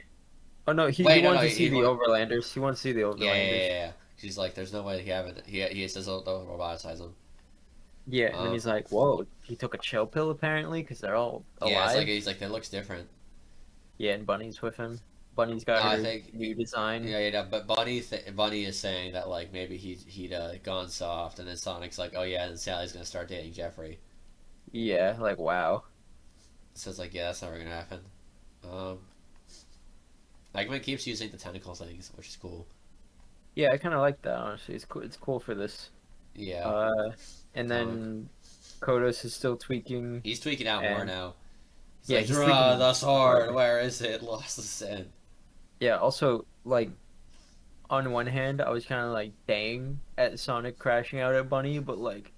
Speaker 1: Oh no, he
Speaker 2: Wait, no,
Speaker 1: wanted
Speaker 2: no,
Speaker 1: to see
Speaker 2: he
Speaker 1: the
Speaker 2: went.
Speaker 1: overlanders. He wants to see the
Speaker 2: Yeah, yeah,
Speaker 1: overlanders.
Speaker 2: yeah, yeah. She's like, there's no way he haven't. He says they'll roboticize him.
Speaker 1: Yeah, and then
Speaker 2: Um,
Speaker 1: he's like, "Whoa, he took a chill pill apparently because they're all
Speaker 2: yeah, it's like
Speaker 1: alive."
Speaker 2: he's like that looks different.
Speaker 1: Yeah, and Bunny's with him. Bunny's
Speaker 2: No,
Speaker 1: got
Speaker 2: I
Speaker 1: her
Speaker 2: think
Speaker 1: new design.
Speaker 2: yeah, yeah, but Bunny is saying that like maybe he'd gone soft, and then Sonic's like, oh yeah, and Sally's gonna start dating Jeffrey.
Speaker 1: Yeah, like wow.
Speaker 2: So it's like, yeah, that's never gonna happen. Um, Eggman keeps using the tentacle things, which is cool.
Speaker 1: Yeah, I kind of like that honestly. It's cool. It's cool for this.
Speaker 2: Yeah,
Speaker 1: Uh, and
Speaker 2: um,
Speaker 1: then Kodos is still tweaking,
Speaker 2: he's tweaking out more
Speaker 1: and
Speaker 2: now. He's
Speaker 1: yeah,
Speaker 2: like,
Speaker 1: he's
Speaker 2: draw
Speaker 1: tweaking
Speaker 2: the sword.
Speaker 1: hard.
Speaker 2: Where is it? Lost the scent.
Speaker 1: Yeah, also like on one hand, I was kind of like dang at Sonic crashing out at Bunny, but like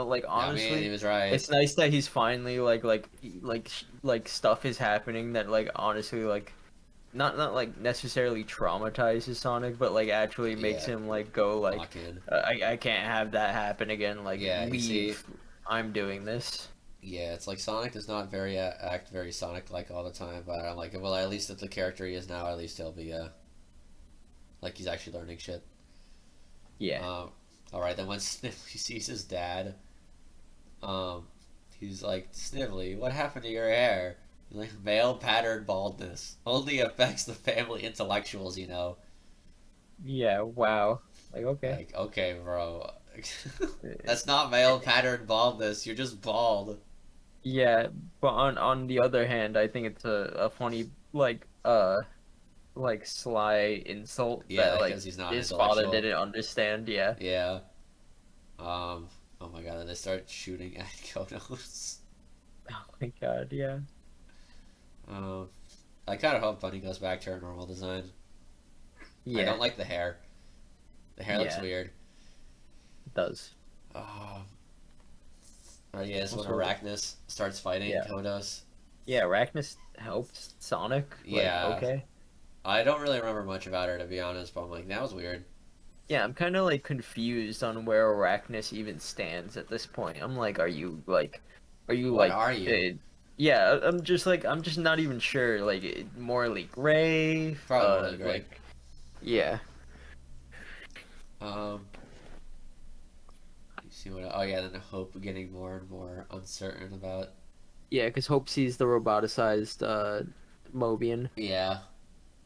Speaker 1: like
Speaker 2: I mean, he
Speaker 1: honestly,
Speaker 2: was right.
Speaker 1: it's nice that he's finally like stuff is happening that like honestly like not like necessarily traumatizes Sonic, but like actually makes
Speaker 2: Yeah,
Speaker 1: him like go like
Speaker 2: lock in.
Speaker 1: I can't have that happen again. Like
Speaker 2: Yeah, you see,
Speaker 1: leave. I'm doing this.
Speaker 2: yeah, it's like Sonic does not very act very Sonic like all the time, but I'm like, well, at least if the character he is now, at least he'll be like he's actually learning shit.
Speaker 1: Yeah.
Speaker 2: Um, all right, then when Snively sees his dad, um, he's like, Snively, what happened to your hair? He's like, male pattern baldness only affects the family intellectuals, you know.
Speaker 1: Yeah. Wow. Like okay.
Speaker 2: Like, okay, bro, That's not male pattern baldness. You're just bald.
Speaker 1: Yeah, but on the other hand, I think it's a funny like sly insult
Speaker 2: Yeah,
Speaker 1: that like
Speaker 2: because he's not
Speaker 1: his father
Speaker 2: intellectual.
Speaker 1: didn't understand. Yeah.
Speaker 2: Yeah. Oh my god, and they start shooting at Konos.
Speaker 1: Oh my God. Yeah.
Speaker 2: Um, I kind of hope Bunny goes back to her normal design. I
Speaker 1: Yeah.
Speaker 2: don't like the hair. The hair looks
Speaker 1: Yeah.
Speaker 2: weird.
Speaker 1: It does.
Speaker 2: Um, but yeah, this when
Speaker 1: Also,
Speaker 2: Arachnus starts fighting
Speaker 1: yeah.
Speaker 2: Konos.
Speaker 1: Yeah. Arachnus helped Sonic. Like,
Speaker 2: Yeah,
Speaker 1: okay.
Speaker 2: I don't really remember much about her to be honest, but I'm like, that was weird.
Speaker 1: Yeah, I'm kind of like confused on where Arachnus even stands at this point. I'm like, are you
Speaker 2: What are you?
Speaker 1: yeah, I'm just not even sure. Like, morally gray,
Speaker 2: Probably morally gray.
Speaker 1: like, yeah,
Speaker 2: Um, you see what? Oh yeah, then Hope getting more and more uncertain about.
Speaker 1: yeah, because Hope sees the roboticized Mobian.
Speaker 2: Yeah.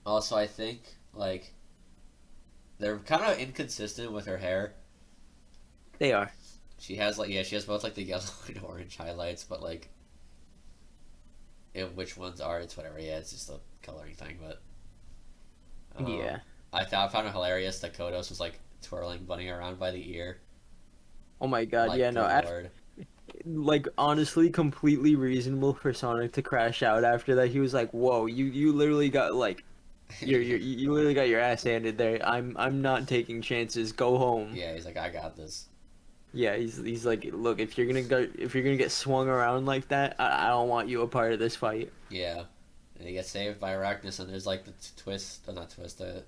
Speaker 2: Also, I think like they're kind of inconsistent with her hair.
Speaker 1: They are.
Speaker 2: She has like she has both like the yellow and orange highlights, but like which ones are it's whatever. Yeah, it's just a coloring thing. But
Speaker 1: Yeah.
Speaker 2: I found it hilarious that Kodos was like twirling Bunny around by the ear.
Speaker 1: Oh my God.
Speaker 2: Like
Speaker 1: Yeah.
Speaker 2: good
Speaker 1: No.
Speaker 2: lord.
Speaker 1: Like honestly, completely reasonable for Sonic to crash out after that. He was like, "Whoa, you literally got like." You literally got your ass handed there. I'm not taking chances. Go home.
Speaker 2: Yeah, he's like I got this.
Speaker 1: Yeah, he's like, look, if you're gonna get swung around like that, I don't want you a part of this fight.
Speaker 2: Yeah, and he gets saved by Arachnus, and there's like the twist, not twist. There's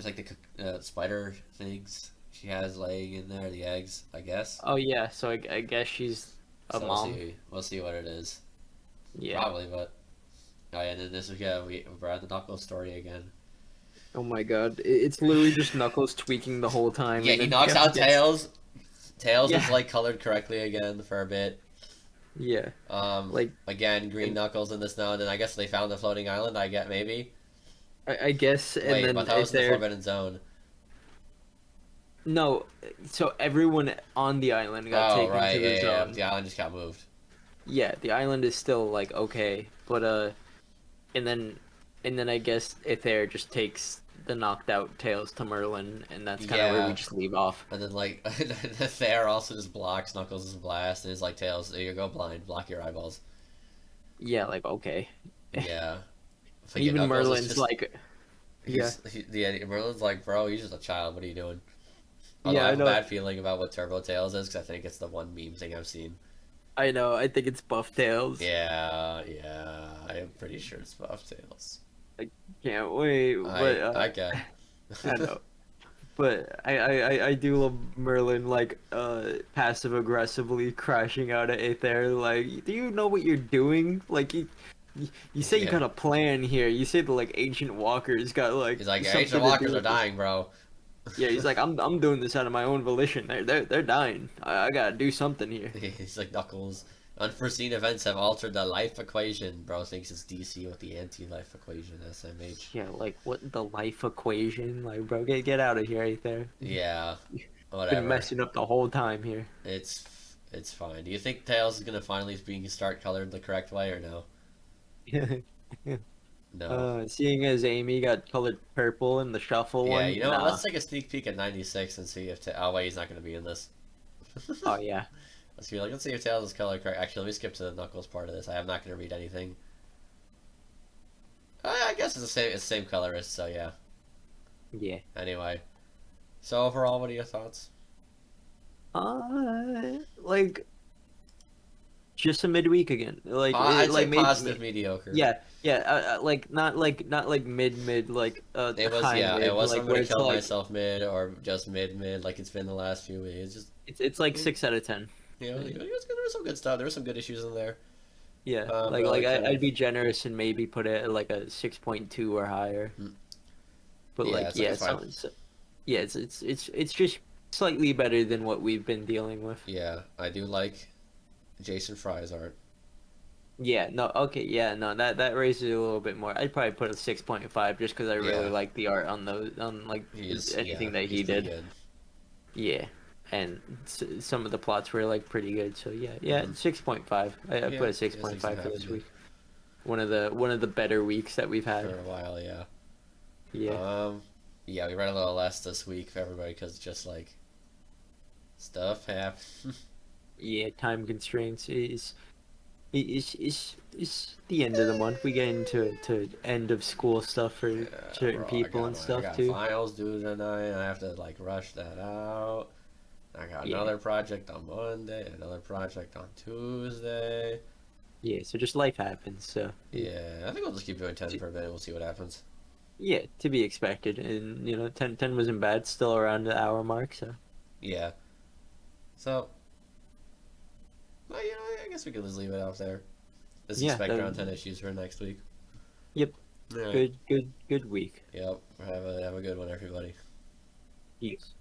Speaker 2: like the spider things she has laying in there, the eggs, I guess.
Speaker 1: Oh yeah, so I guess she's a
Speaker 2: So
Speaker 1: mom.
Speaker 2: we'll see what it is.
Speaker 1: Yeah.
Speaker 2: Probably, but oh yeah, and then this yeah we're at the Knuckles story again.
Speaker 1: Oh my God, it's literally just Knuckles tweaking the whole time,
Speaker 2: Yeah,
Speaker 1: and
Speaker 2: he
Speaker 1: then
Speaker 2: knocks out
Speaker 1: gets
Speaker 2: Tails. Tails is
Speaker 1: yeah,
Speaker 2: like colored correctly again for a bit.
Speaker 1: yeah, like
Speaker 2: Again, green
Speaker 1: and
Speaker 2: Knuckles in the snow, and then I guess they found the floating island. I get maybe.
Speaker 1: I guess, and
Speaker 2: Wait, but
Speaker 1: then
Speaker 2: that
Speaker 1: if
Speaker 2: was in the
Speaker 1: they're
Speaker 2: Forbidden Zone.
Speaker 1: no, so everyone on the island got
Speaker 2: Oh
Speaker 1: taken
Speaker 2: right,
Speaker 1: to the
Speaker 2: yeah.
Speaker 1: zone.
Speaker 2: The island just got moved.
Speaker 1: Yeah, the island is still like okay, but and then I guess Aether just takes the knocked out Tails to Merlin, and that's kind of where we
Speaker 2: Yeah,
Speaker 1: just leave off.
Speaker 2: and then like the Fair also just blocks Knuckles' blast, and is like Tails, there you go, blind, block your eyeballs.
Speaker 1: Yeah, like okay.
Speaker 2: Yeah, but yeah,
Speaker 1: Even
Speaker 2: Knuckles is
Speaker 1: Merlin's
Speaker 2: just
Speaker 1: like, yeah,
Speaker 2: yeah. Merlin's like, bro, he's just a child. What are you doing? Although
Speaker 1: yeah,
Speaker 2: I
Speaker 1: I
Speaker 2: have a
Speaker 1: know,
Speaker 2: bad feeling about what Turbo Tails is, because I think it's the one meme thing I've seen.
Speaker 1: I know. I think it's Buff Tails.
Speaker 2: Yeah, yeah, I am pretty sure it's Buff Tails.
Speaker 1: I can't wait, but
Speaker 2: I can.
Speaker 1: I know. But I do love Merlin like passive aggressively crashing out at Aether. Like, do you know what you're doing? Like you say you
Speaker 2: Yeah.
Speaker 1: got a plan here. You say the like ancient walkers got like
Speaker 2: He's like,
Speaker 1: something
Speaker 2: ancient
Speaker 1: to do
Speaker 2: walkers are
Speaker 1: with this.
Speaker 2: dying, bro.
Speaker 1: Yeah, he's like I'm doing this out of my own volition. They're dying. I gotta do something here.
Speaker 2: He's like Knuckles. Unforeseen events have altered the life equation. Bro thinks it's DC with the anti-life equation, SMH.
Speaker 1: Yeah, like what the life equation? Like, bro, get out of here, Aether.
Speaker 2: Yeah,
Speaker 1: Been
Speaker 2: whatever.
Speaker 1: messing up the whole time here.
Speaker 2: It's fine. Do you think Tails is gonna finally start colored the correct way or no? No.
Speaker 1: Seeing as Amy got colored purple in the shuffle
Speaker 2: Yeah,
Speaker 1: one,
Speaker 2: you know what?
Speaker 1: nah.
Speaker 2: Let's take a sneak peek at 96 and see if oh wait, he's not gonna be in this.
Speaker 1: Oh yeah.
Speaker 2: Let's see if Tails is color correct. Actually, let me skip to the Knuckles part of this. I am not gonna read anything. I guess it's the same colorist, so yeah.
Speaker 1: Yeah.
Speaker 2: Anyway, so overall, what are your thoughts?
Speaker 1: Like just a midweek again. Like
Speaker 2: I'd say
Speaker 1: like
Speaker 2: positive, mediocre.
Speaker 1: yeah, yeah. Like not like mid like
Speaker 2: It was
Speaker 1: high
Speaker 2: it
Speaker 1: mid.
Speaker 2: was
Speaker 1: Like
Speaker 2: I'm
Speaker 1: where
Speaker 2: gonna
Speaker 1: it's
Speaker 2: kill
Speaker 1: like
Speaker 2: myself mid or just mid like it's been the last few weeks. It's just
Speaker 1: it's like 6 out of 10.
Speaker 2: you know, there was some good stuff. There was some good issues in there.
Speaker 1: Yeah,
Speaker 2: But like kind
Speaker 1: I'd
Speaker 2: of
Speaker 1: be generous and maybe put it at like a 6.2 or higher. But
Speaker 2: yeah,
Speaker 1: like
Speaker 2: it's like
Speaker 1: yeah,
Speaker 2: it's fine.
Speaker 1: yeah, it's just slightly better than what we've been dealing with.
Speaker 2: Yeah, I do like Jason Fry's art.
Speaker 1: Yeah, no, okay, yeah, no, that raises it a little bit more. I'd probably put a 6.5 just because I really
Speaker 2: Yeah,
Speaker 1: like the art on those on like anything that
Speaker 2: he's
Speaker 1: he
Speaker 2: pretty
Speaker 1: did.
Speaker 2: good.
Speaker 1: Yeah, and some of the plots were like pretty good. So yeah, yeah,
Speaker 2: Mm-hmm.
Speaker 1: 6.5. I
Speaker 2: Yeah,
Speaker 1: put a six
Speaker 2: yeah,
Speaker 1: point
Speaker 2: six and
Speaker 1: five
Speaker 2: a
Speaker 1: for
Speaker 2: half is
Speaker 1: this
Speaker 2: good
Speaker 1: week. One of the better weeks that we've had.
Speaker 2: for a while. Yeah.
Speaker 1: Yeah,
Speaker 2: Um, yeah, we read a little less this week for everybody because just like stuff happened.
Speaker 1: yeah. Time constraints is the end of the month. We get into end of school stuff for
Speaker 2: Yeah,
Speaker 1: certain
Speaker 2: bro,
Speaker 1: people and
Speaker 2: I
Speaker 1: stuff
Speaker 2: got
Speaker 1: too.
Speaker 2: finals due tonight. I have to like rush that out. I got
Speaker 1: Yeah,
Speaker 2: another project on Monday, another project on Tuesday.
Speaker 1: yeah. So just life happens. So
Speaker 2: Yeah, I think we'll just keep doing 10 for a minute. We'll see what happens.
Speaker 1: yeah, to be expected. And 10 wasn't bad. Still around the hour mark. So
Speaker 2: Yeah. So, well, I guess we could just leave it out there. Just
Speaker 1: yeah,
Speaker 2: expect around 10 issues for next week.
Speaker 1: yep.
Speaker 2: All right.
Speaker 1: Good week.
Speaker 2: Yep. Have a good one, everybody.
Speaker 1: Peace.